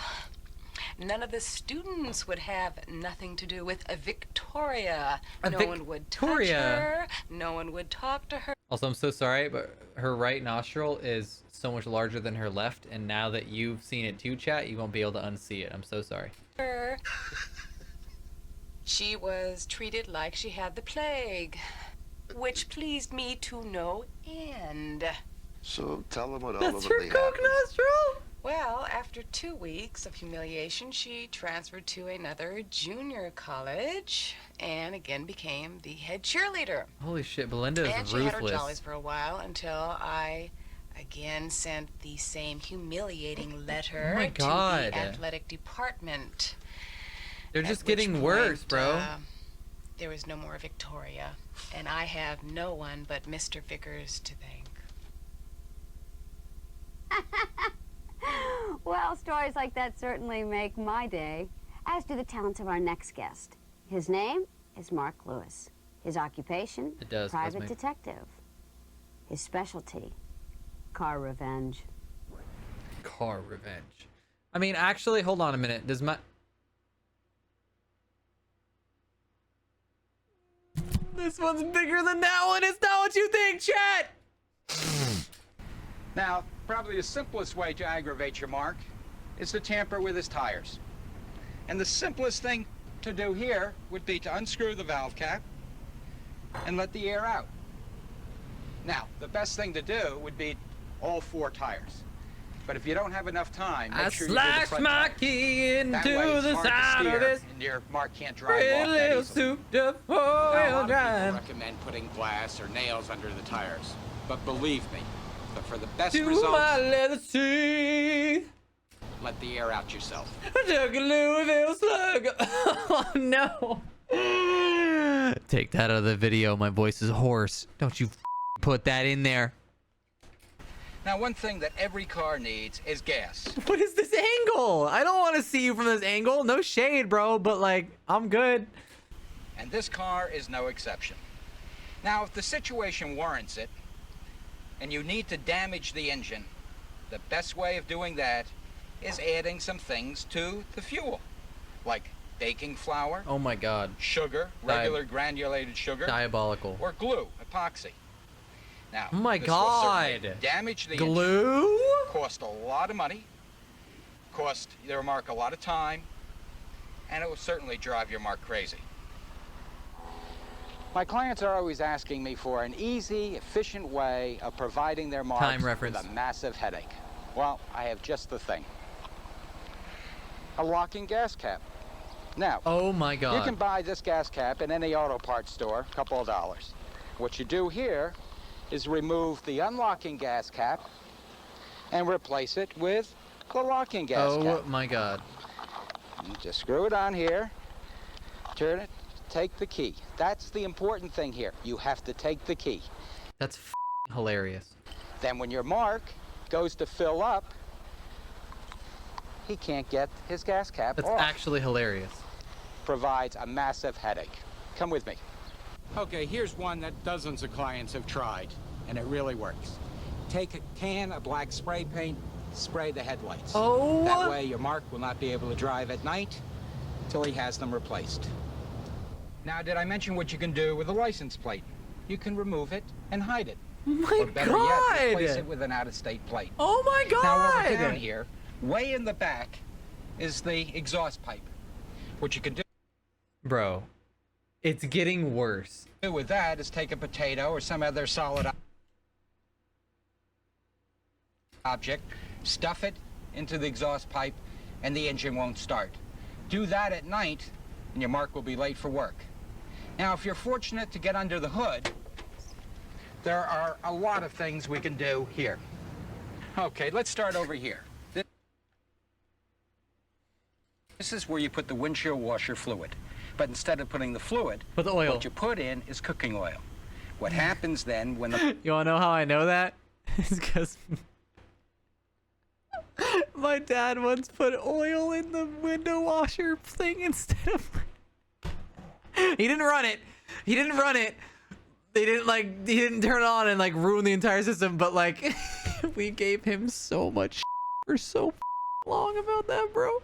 None of the students would have nothing to do with a Victoria. No one would touch her. No one would talk to her. Also, I'm so sorry, but her right nostril is so much larger than her left, and now that you've seen it too, chat, you won't be able to unsee it. I'm so sorry. She was treated like she had the plague, which pleased me to no end. So tell them what That's ultimately her coke happened. nostril? Well, after 2 weeks of humiliation, she transferred to another junior college and again became the head cheerleader. Holy shit, Belinda is And she had her ruthless. jollies for a while until I again sent the same humiliating letter Oh my to God. the athletic department. They're At just which getting worse, point, bro. there was no more Victoria, and I have no one but Mr. Vickers to thank. Well, stories like that certainly make my day, as do the talents of our next guest. His name is Mark Lewis. His occupation, It does, private Cosmic. detective. His specialty, car revenge. Car revenge. I mean, actually, hold on a minute. Does my... This one's bigger than that one. It's not what you think, chat! Now, probably the simplest way to aggravate your Mark is to tamper with his tires. And the simplest thing to do here would be to unscrew the valve cap and let the air out. Now, the best thing to do would be all 4 tires. But if you don't have enough time, make I sure you do the slashed front my tire. key into That way it's the hard to side of steer, this and your Mark can't drive pretty off that little easily. souped-up Now, a lot four-wheel of drive. people recommend putting glass or nails under the tires. But believe me, for the best To results, my leather seat. let the air out yourself. I took a Louisville slug. Oh no. Take that out of the video. My voice is hoarse. Don't you put that in there. Now, one thing that every car needs is gas. What is this angle? I don't want to see you from this angle. No shade, bro, but like, I'm good. And this car is no exception. Now, if the situation warrants it, and you need to damage the engine, the best way of doing that is adding some things to the fuel, like baking flour. Oh my God. Sugar, regular granulated sugar. Diabolical. Or glue, epoxy. Now, oh my this will God. certainly damage the glue? Engine, cost a lot of money, cost your mark a lot of time, and it will certainly drive your mark crazy. My clients are always asking me for an easy, efficient way of providing their marks with a massive headache. Well, I have just the thing. A locking gas cap. Now, oh my God. You can buy this gas cap in any auto parts store, a couple of dollars. What you do here is remove the unlocking gas cap and replace it with the locking gas cap. Oh my God. You just screw it on here, turn it, take the key. That's the important thing here. You have to take the key. That's hilarious. Then when your mark goes to fill up, he can't get his gas cap That's off. actually hilarious. Provides a massive headache. Come with me. Okay, here's one that dozens of clients have tried, and it really works. Take a can of black spray paint, spray the headlights. Oh! That way your mark will not be able to drive at night till he has them replaced. Now, did I mention what you can do with a license plate? You can remove it and hide it. Oh my or better God! yet, replace it with an out-of-state plate. Oh my God! Now, over down here, way in the back, is the exhaust pipe. What you can do... Bro, it's getting worse. ...with that is take a potato or some other solid object, stuff it into the exhaust pipe, and the engine won't start. Do that at night, and your mark will be late for work. Now, if you're fortunate to get under the hood, there are a lot of things we can do here. Okay, let's start over here. This is where you put the windshield washer fluid. But instead of putting the fluid, put the oil. What you put in is cooking oil. What happens then when the... You wanna know how I know that? It's because my dad once put oil in the window washer thing instead of... He didn't run it. He didn't run it. He didn't turn it on and like ruin the entire system, but like we gave him so much for so long about that, bro.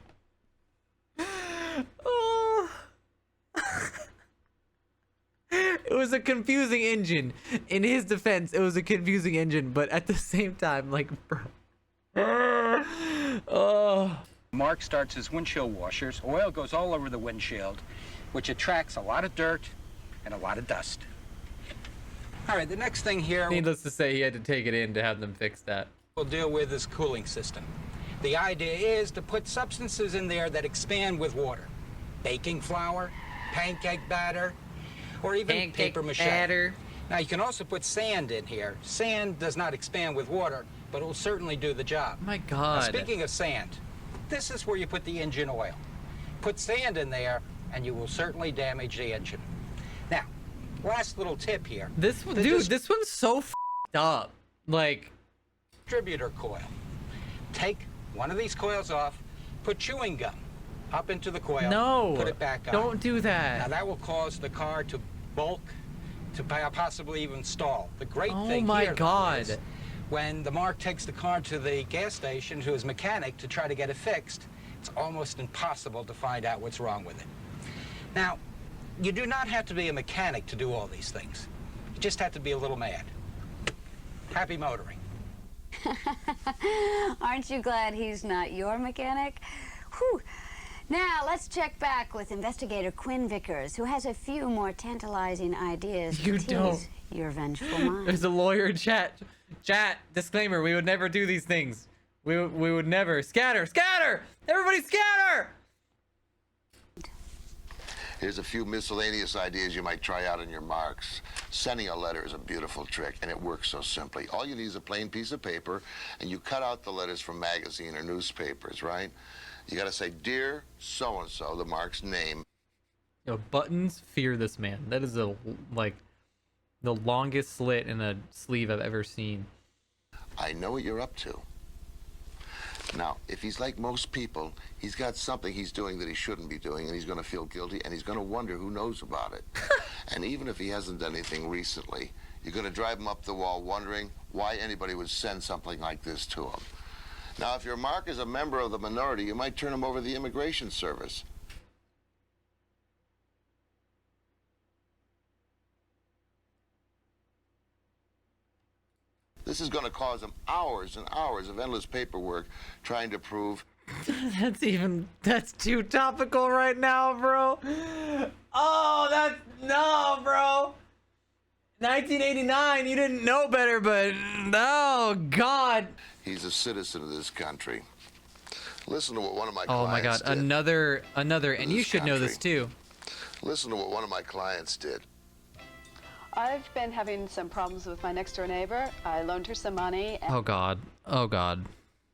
Oh. It was a confusing engine. In his defense, it was a confusing engine, but at the same time, like, bro. Oh. Mark starts his windshield washers. Oil goes all over the windshield, which attracts a lot of dirt and a lot of dust. All right, the next thing here... Needless to say, he had to take it in to have them fix that. ...we'll deal with is cooling system. The idea is to put substances in there that expand with water. Baking flour, pancake batter, or even paper mache. Batter. Now, you can also put sand in here. Sand does not expand with water, but it will certainly do the job. Oh my God. Now, speaking of sand, this is where you put the engine oil. Put sand in there, and you will certainly damage the engine. Now, last little tip here. This one's so f***ed up. Like... Distributor coil. Take one of these coils off, put chewing gum up into the coil, no, put it back on. Don't do that. Now that will cause the car to bulk, to possibly even stall. The great thing here is when the Mark takes the car to the gas station to his mechanic to try to get it fixed, it's almost impossible to find out what's wrong with it. Now, you do not have to be a mechanic to do all these things. You just have to be a little mad. Happy motoring. Aren't you glad he's not your mechanic? Whew. Now, let's check back with investigator Quinn Vickers, who has a few more tantalizing ideas to tease your vengeful mind. There's a lawyer in chat. Chat, disclaimer, we would never do these things. We would never. Scatter! Scatter! Everybody scatter! Here's a few miscellaneous ideas you might try out in your marks. Sending a letter is a beautiful trick, and it works so simply. All you need is a plain piece of paper, and you cut out the letters from magazine or newspapers, right? You got to say, "Dear so-and-so," the Mark's name. Yo, buttons fear this man. That is like the longest slit in a sleeve I've ever seen. I know what you're up to. Now, if he's like most people, he's got something he's doing that he shouldn't be doing, and he's going to feel guilty, and he's going to wonder who knows about it. And even if he hasn't done anything recently, you're going to drive him up the wall wondering why anybody would send something like this to him. Now, if your Mark is a member of the minority, you might turn him over to the Immigration Service. This is going to cause him hours and hours of endless paperwork trying to prove... That's too topical right now, bro. Oh, no, bro. 1989, you didn't know better, but oh, God. He's a citizen of this country. Listen to what one of my Oh, clients my God. did. Another, and you should know this, too. Listen to what one of my clients did. I've been having some problems with my next door neighbor. I loaned her some money. And, Oh, God. Oh, God.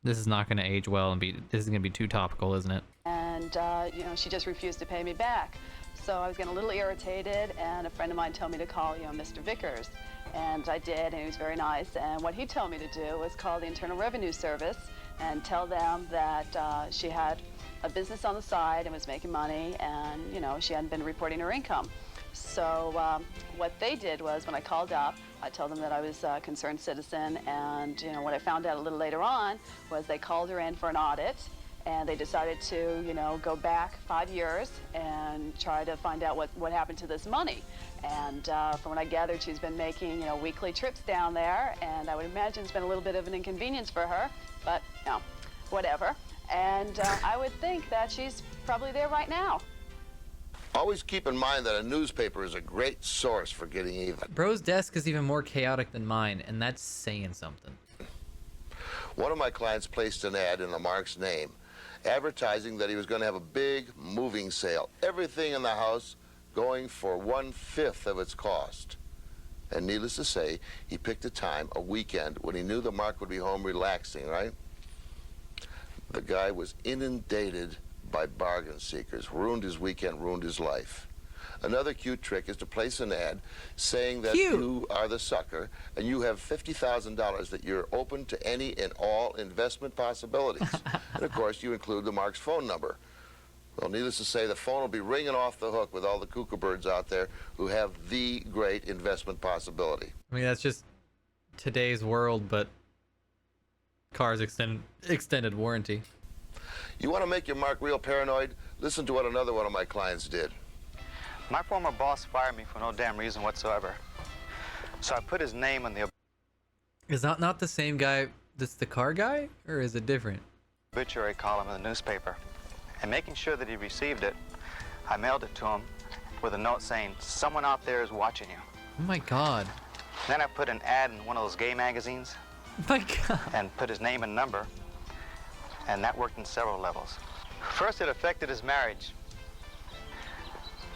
This is not going to age well and this is going to be too topical, isn't it? And you know, she just refused to pay me back. So I was getting a little irritated, and a friend of mine told me to call, Mr. Vickers. And I did, and he was very nice. And what he told me to do was call the Internal Revenue Service and tell them that she had a business on the side and was making money, and, she hadn't been reporting her income. So what they did was, when I called up, I told them that I was a concerned citizen, and what I found out a little later on was they called her in for an audit, and they decided to, go back 5 years and try to find out what happened to this money. And from what I gathered, she's been making, weekly trips down there, and I would imagine it's been a little bit of an inconvenience for her, but, whatever. And I would think that she's probably there right now. Always keep in mind that a newspaper is a great source for getting even. Bro's desk is even more chaotic than mine, and that's saying something. One of my clients placed an ad in the Mark's name, advertising that he was going to have a big moving sale. Everything in the house going for 1/5 of its cost. And needless to say, he picked a time, a weekend, when he knew the Mark would be home relaxing, right? The guy was inundated by bargain seekers, ruined his weekend, ruined his life. Another cute trick is to place an ad saying that you are the sucker and you have $50,000 that you're open to any and all investment possibilities. And of course, you include the Mark's phone number. Well, needless to say, the phone will be ringing off the hook with all the cuckoo birds out there who have the great investment possibility. I mean, that's just today's world, but cars extended warranty. You want to make your Mark real paranoid? Listen to what another one of my clients did. My former boss fired me for no damn reason whatsoever. So I put his name on the Is that not the same guy that's the car guy, or is it different? obituary column in the newspaper. And making sure that he received it, I mailed it to him with a note saying, "Someone out there is watching you." Oh my God. Then I put an ad in one of those gay magazines. Oh my God. And put his name and number. And that worked in several levels. First, it affected his marriage.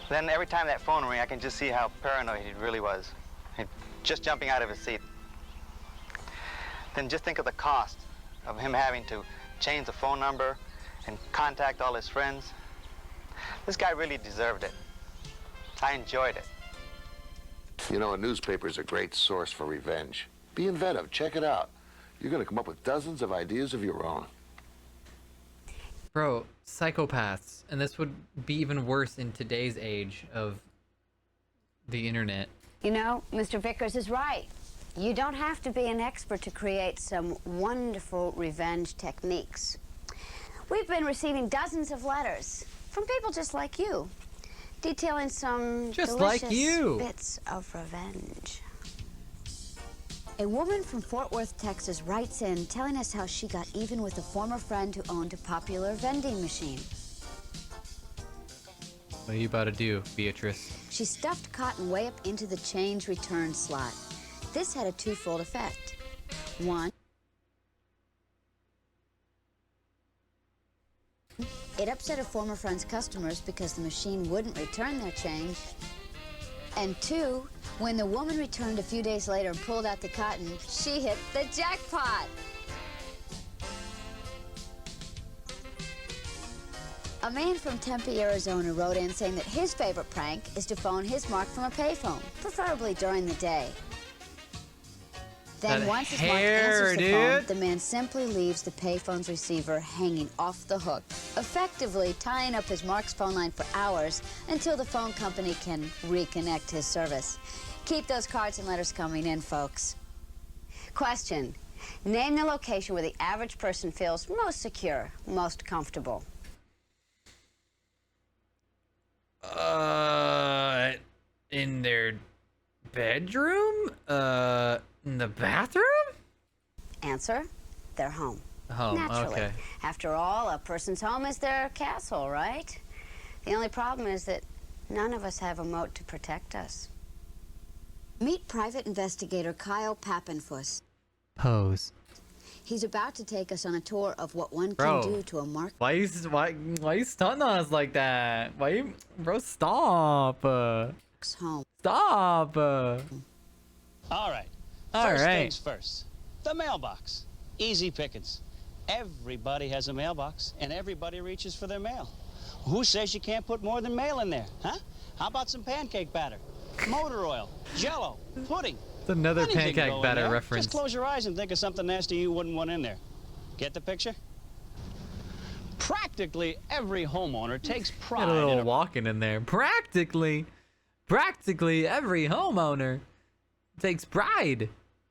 Then every time that phone rang, I can just see how paranoid he really was. Just jumping out of his seat. Then just think of the cost of him having to change the phone number and contact all his friends. This guy really deserved it. I enjoyed it. You know, a newspaper is a great source for revenge. Be inventive. Check it out. You're going to come up with dozens of ideas of your own. Bro, psychopaths. And this would be even worse in today's age of the internet. Mr. Vickers is right. You don't have to be an expert to create some wonderful revenge techniques. We've been receiving dozens of letters from people just like you, detailing some delicious bits of revenge. A woman from Fort Worth, Texas writes in telling us how she got even with a former friend who owned a popular vending machine. What are you about to do, Beatrice? She stuffed cotton way up into the change return slot. This had a twofold effect. One, it upset a former friend's customers because the machine wouldn't return their change. And two, when the woman returned a few days later and pulled out the cotton, she hit the jackpot. A man from Tempe, Arizona wrote in saying that his favorite prank is to phone his mark from a payphone, preferably during the day. Then That once his mark hair, answers the phone, dude. the man simply leaves the payphone's receiver hanging off the hook, effectively tying up his mark's phone line for hours until the phone company can reconnect his service. Keep those cards and letters coming in, folks. Question. Name the location where the average person feels most secure, most comfortable. In their bedroom? In the bathroom? Answer. Their home. Home, Naturally. okay. After all, a person's home is their castle, right? The only problem is that none of us have a moat to protect us. Meet private investigator Kyle Pappenfuss. Pose. He's about to take us on a tour of what one can Bro. do to a mark. Why you stunting us like that? Why you, bro? Stop. Home. Stop. All right. All First right. things first. The mailbox. Easy pickings. Everybody has a mailbox, and everybody reaches for their mail. Who says you can't put more than mail in there, huh? How about some pancake batter, motor oil, Jell-O, pudding? It's another Anything can pancake go in batter there. reference. Just close your eyes and think of something nasty you wouldn't want in there. Get the picture? Practically every homeowner takes pride Got a in little a walking in there. Practically every homeowner takes pride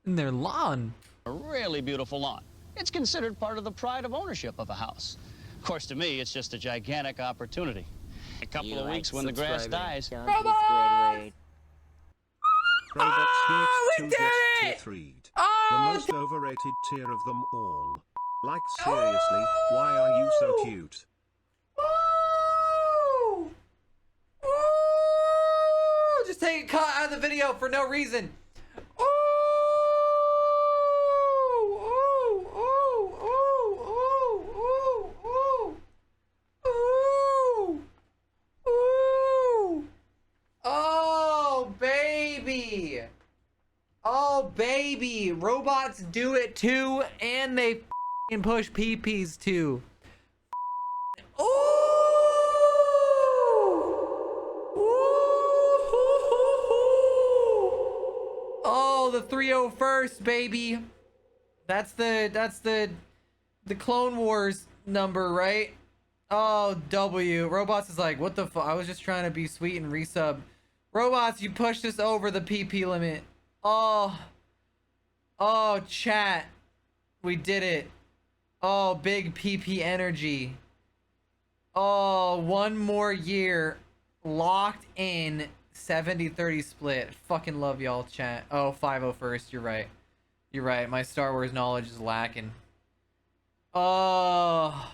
in their lawn. A really beautiful lawn. It's considered part of the pride of ownership of a house. Of course, to me, it's just a gigantic opportunity. A couple of weeks when the grass dies. Robots we to did just it! tier 3'd. Oh, The most overrated tier of them all. Like seriously, why are you so cute? Ooh! Ooh! Just take a cut out of the video for no reason. Ooh! Ooh! Ooh! Ooh! Ooh! Ooh! Ooh! Ooh! Oh, baby! Oh, baby! Robots do it too, and they f***ing push PPs too. Ooh! Oh, the 301st, baby. That's the Clone Wars number, right? Oh, W. Robots is like, what the fuck? I was just trying to be sweet and resub. Robots, you pushed us over the PP limit. Oh. Oh, chat. We did it. Oh, big PP energy. Oh, one more year. Locked in 70-30 split. Fucking love y'all, chat. Oh, 501st. You're right. You're right. My Star Wars knowledge is lacking. Oh.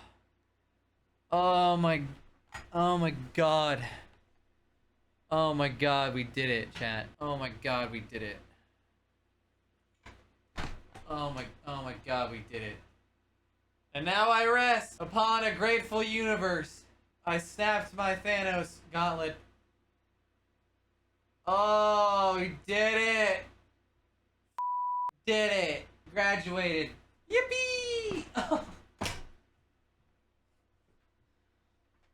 Oh my god. Oh my god, we did it, chat. Oh my god, we did it. Oh my god, we did it. And now I rest upon a grateful universe. I snapped my Thanos gauntlet. Oh, we did it. Did it. Graduated. Yippee! Oh.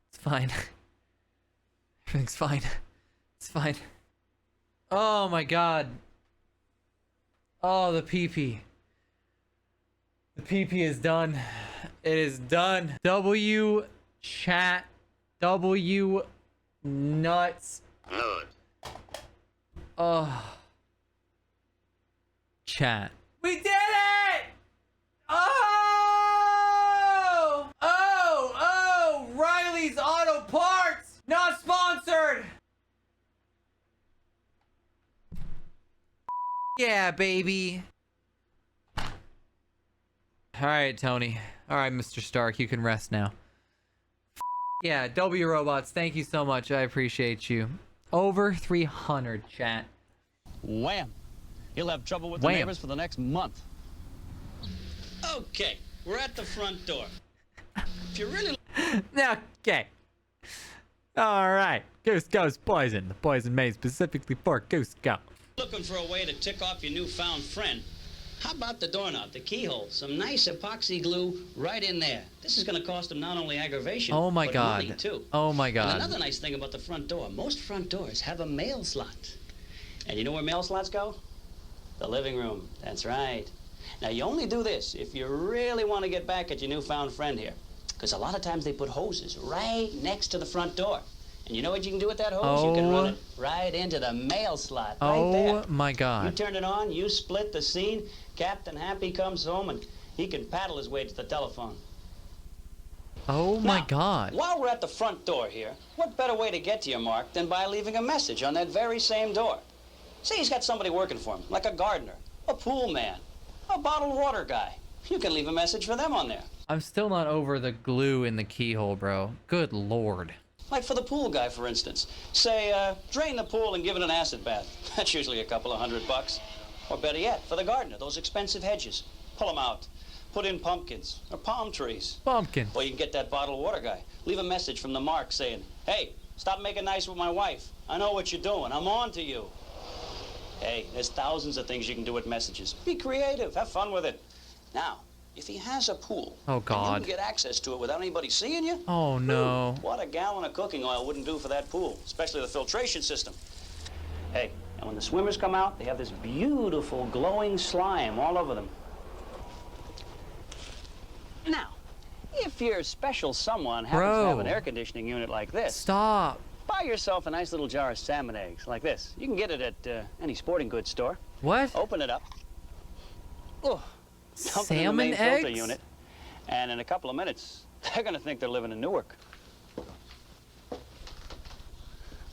It's fine. Everything's fine. It's fine. Oh my god. Oh, the PP. The PP is done. It is done. W chat. W nuts. Oh. Chat. We did it! Oh! Oh! Riley's Auto Parts! Not sponsored! Yeah, baby. Alright, Tony. Alright, Mr. Stark, you can rest now. Yeah, W Robots, thank you so much. I appreciate you. Over 300, chat. Wham! You'll have trouble with the Wham. neighbors for the next month. Okay, we're at the front door. If you really Okay. Alright. Goose Goes Poison. The poison made specifically for Goose Go. looking for a way to tick off your newfound friend, How about the doorknob, the keyhole? Some nice epoxy glue right in there. This is going to cost them not only aggravation, Oh my but God. money, too. Oh my And God. another nice thing about the front door, most front doors have a mail slot. And you know where mail slots go? The living room. That's right. Now, you only do this if you really want to get back at your newfound friend here. Because a lot of times they put hoses right next to the front door. And you know what you can do with that hose? You can run it right into the mail slot right there. Oh my You God. turn it on, you split the scene, Captain Happy comes home, and he can paddle his way to the telephone. Oh my Now, God. While we're at the front door here, what better way to get to your Mark than by leaving a message on that very same door? Say he's got somebody working for him, like a gardener, a pool man, a bottled water guy. You can leave a message for them on there. I'm still not over the glue in the keyhole, bro. Good Lord. Like for the pool guy, for instance. Say, drain the pool and give it an acid bath. That's usually a couple of $100. Or better yet, for the gardener, those expensive hedges. Pull them out. Put in pumpkins or palm trees. Pumpkin. Or you can get that bottled water guy. Leave a message from the Mark saying, hey, stop making nice with my wife. I know what you're doing. I'm on to you. Hey, there's thousands of things you can do with messages. Be creative. Have fun with it. Now, if he has a pool, Oh and God. you can get access to it without anybody seeing you, Oh no. what a gallon of cooking oil wouldn't do for that pool, especially the filtration system. Hey, and when the swimmers come out, they have this beautiful glowing slime all over them. Now, if your special someone happens to have an air conditioning unit like this, Stop. buy yourself a nice little jar of salmon eggs like this. You can get it at any sporting goods store. What? Open it up. Oh, dump it in the Salmon main filter eggs? unit, and in a couple of minutes, they're going to think they're living in Newark.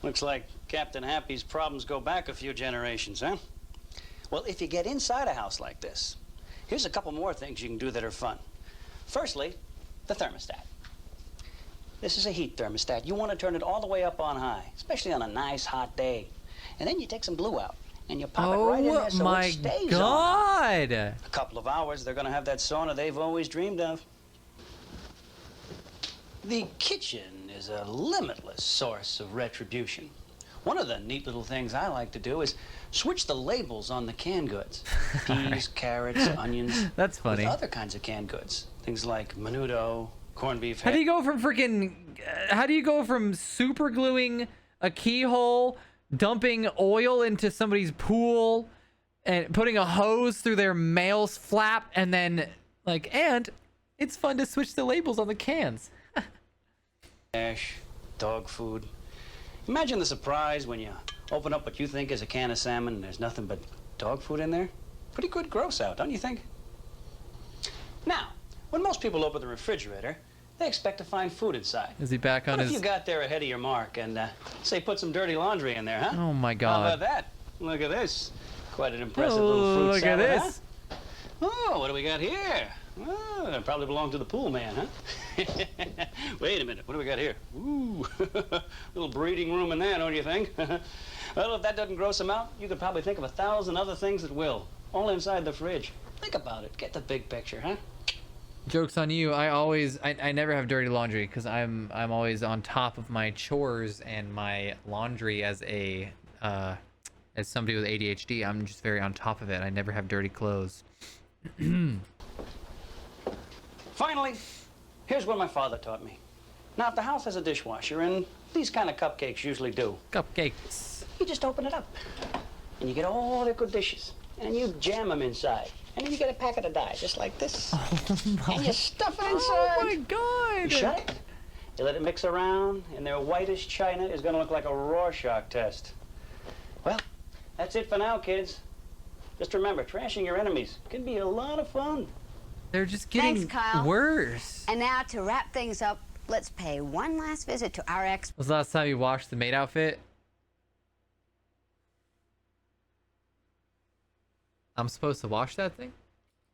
Looks like Captain Happy's problems go back a few generations, huh? Well, if you get inside a house like this, here's a couple more things you can do that are fun. Firstly, the thermostat. This is a heat thermostat. You want to turn it all the way up on high, especially on a nice hot day. And then you take some glue out, and you pop it right in there so my it stays on. God. A couple of hours, they're going to have that sauna they've always dreamed of. The kitchen is a limitless source of retribution. One of the neat little things I like to do is switch the labels on the canned goods. Peas, carrots, onions. That's funny. With other kinds of canned goods. Things like menudo, corned beef. How do you go from freaking... how do you go from super gluing a keyhole, dumping oil into somebody's pool, and putting a hose through their mail's flap, and then, like, and it's fun to switch the labels on the cans. Ash, dog food. Imagine the surprise when you open up what you think is a can of salmon and there's nothing but dog food in there. Pretty good gross out, don't you think? Now, when most people open the refrigerator, they expect to find food inside. Is he back on What his... if you got there ahead of your mark and, say, put some dirty laundry in there, huh? Oh my How God. about that? Look at this. Quite an impressive Oh, little fruit look at salad, this. huh? Oh, what do we got here? Oh, it probably belonged to the pool man, huh? Wait a minute, what do we got here? Ooh, little breeding room in there, don't you think? Well, if that doesn't gross him out, you could probably think of 1,000 other things that will, all inside the fridge. Think about it, get the big picture, huh? Joke's on you. I never have dirty laundry because I'm always on top of my chores and my laundry as a as somebody with ADHD. I'm just very on top of it. I never have dirty clothes. Finally, here's what my father taught me. Now, if the house has a dishwasher, and these kind of cupcakes usually do, Cupcakes. you just open it up, and you get all the good dishes, and you jam them inside. And then you get a packet of dye, just like this. And you stuff it inside. Oh my God. You shut it. You let it mix around, and their whitish china is going to look like a Rorschach test. Well, that's it for now, kids. Just remember, trashing your enemies can be a lot of fun. They're just getting Thanks, Kyle. worse. And now to wrap things up, let's pay one last visit to our Was the last time you washed the maid outfit? I'm supposed to wash that thing?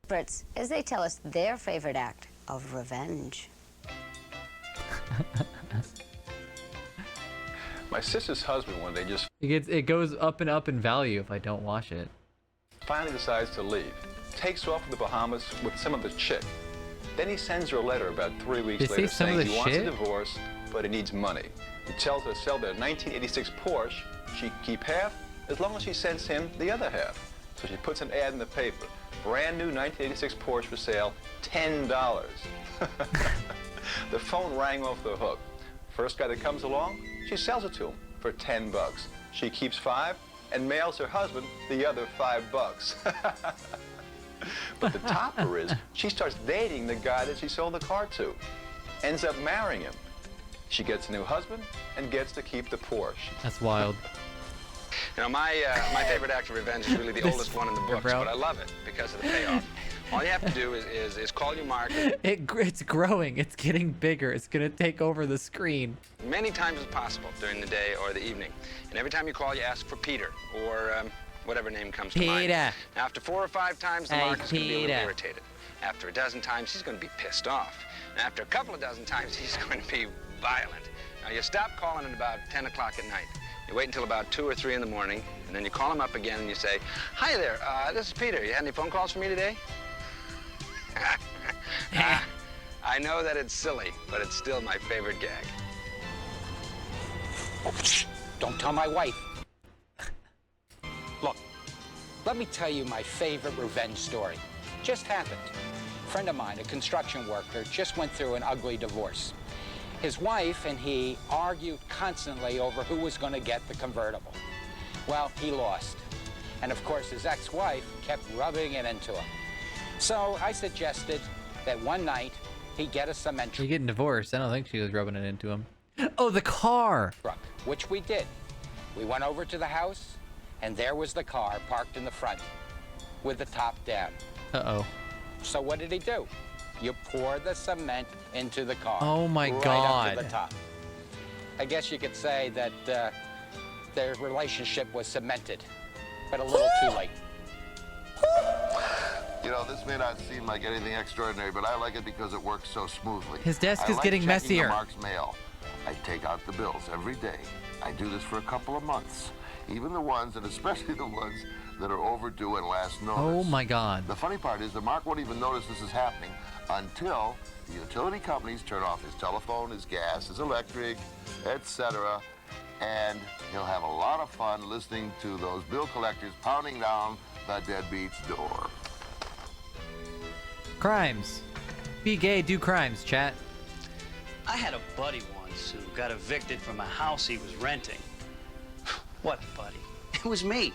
experts as they tell us their favorite act of revenge. My sister's husband, one day, just It goes up and up in value if I don't wash it. finally decides to leave. Takes off to the Bahamas with some other chick. Then he sends her a letter about 3 weeks They say later some saying of he the wants a shit? divorce, but he needs money. He tells her to sell their 1986 Porsche. She can keep half as long as she sends him the other half. So she puts an ad in the paper. brand new 1986 Porsche for sale, $10. The phone rang off the hook. First guy that comes along, she sells it to him for 10 bucks. She keeps 5 and mails her husband the other 5 bucks. But the topper is she starts dating the guy that she sold the car to. Ends up marrying him. She gets a new husband and gets to keep the Porsche. That's wild. You know, my favorite act of revenge is really the oldest one in the books, but I love it because of the payoff. All you have to do is call your mark. It's growing. It's getting bigger. It's going to take over the screen. Many times as possible during the day or the evening. And every time you call, you ask for Peter or whatever name comes to mind. Peter. After 4 or 5 times, the Hey, mark is going to be a little Peter. irritated. After a dozen times, he's going to be pissed off. And after a couple of dozen times, he's going to be violent. Now, you stop calling at about 10 o'clock at night. You wait until about 2 or 3 in the morning, and then you call him up again and you say, "Hi there, this is Peter. You had any phone calls for me today?" I know that it's silly, but it's still my favorite gag. Don't tell my wife. Look, let me tell you my favorite revenge story. Just happened. A friend of mine, a construction worker, just went through an ugly divorce. His wife and he argued constantly over who was going to get the convertible. Well, he lost. And of course, his ex-wife kept rubbing it into him. So I suggested that one night he get a cement You're getting divorced. I don't think she was rubbing it into him. Oh, the car. truck, which we did. We went over to the house, and there was the car parked in the front with the top down. Uh-oh. So what did he do? You pour the cement into the car. Oh, my right God. up to the top. I guess you could say that their relationship was cemented, but a little too late. You know, this may not seem like anything extraordinary, but I like it because it works so smoothly. His desk I is like getting checking messier. the Mark's mail. I take out the bills every day. I do this for a couple of months. Even the ones, and especially the ones that are overdue and last notice. Oh, my God. The funny part is the Mark won't even notice this is happening until the utility companies turn off his telephone, his gas, his electric, etc. And he'll have a lot of fun listening to those bill collectors pounding down the deadbeat's door. Crimes. Be gay, do crimes, chat. I had a buddy once who got evicted from a house he was renting. What buddy? It was me.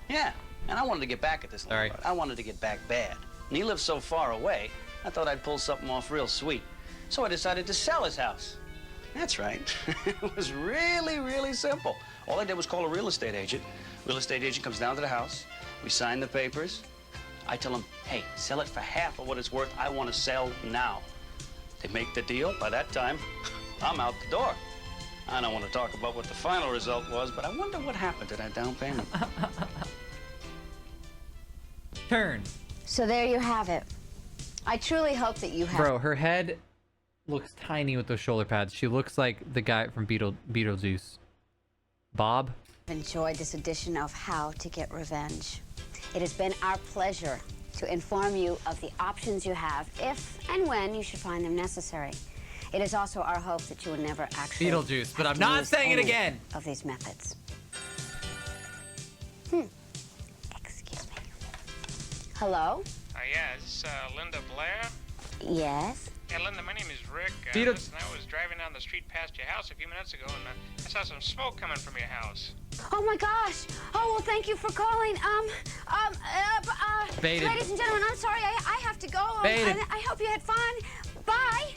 Yeah, and I wanted to get back at this landlord. I wanted to get back bad. And he lived so far away, I thought I'd pull something off real sweet. So I decided to sell his house. That's right. It was really, really simple. All I did was call a real estate agent. Real estate agent comes down to the house. We sign the papers. I tell them, hey, sell it for half of what it's worth. I want to sell now. They make the deal. By that time, I'm out the door. I don't want to talk about what the final result was, but I wonder what happened to that down payment. Turn. So there you have it. I truly hope that you have... Bro, her head looks tiny with those shoulder pads. She looks like the guy from Beetlejuice. Bob? enjoyed this edition of How to Get Revenge. It has been our pleasure to inform you of the options you have if and when you should find them necessary. It is also our hope that you will never actually Beetlejuice, but have I'm to not use saying it any again. of these methods. Excuse me. Hello? Yeah, is this Linda Blair? Yes? Yeah, Linda, my name is Rick. Listen, I was driving down the street past your house a few minutes ago, and I saw some smoke coming from your house. Oh my gosh! Oh, well, thank you for calling. Baited. Ladies and gentlemen, I'm sorry, I have to go. Baited. I hope you had fun. Bye!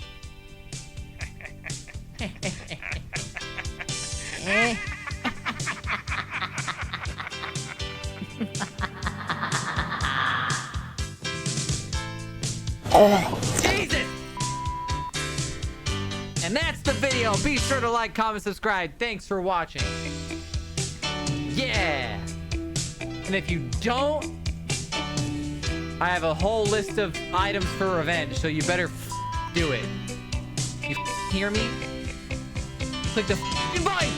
Jesus! And that's the video. Be sure to like, comment, subscribe. Thanks for watching. Yeah! And if you don't, I have a whole list of items for revenge, so you better do it. You hear me? Click the button!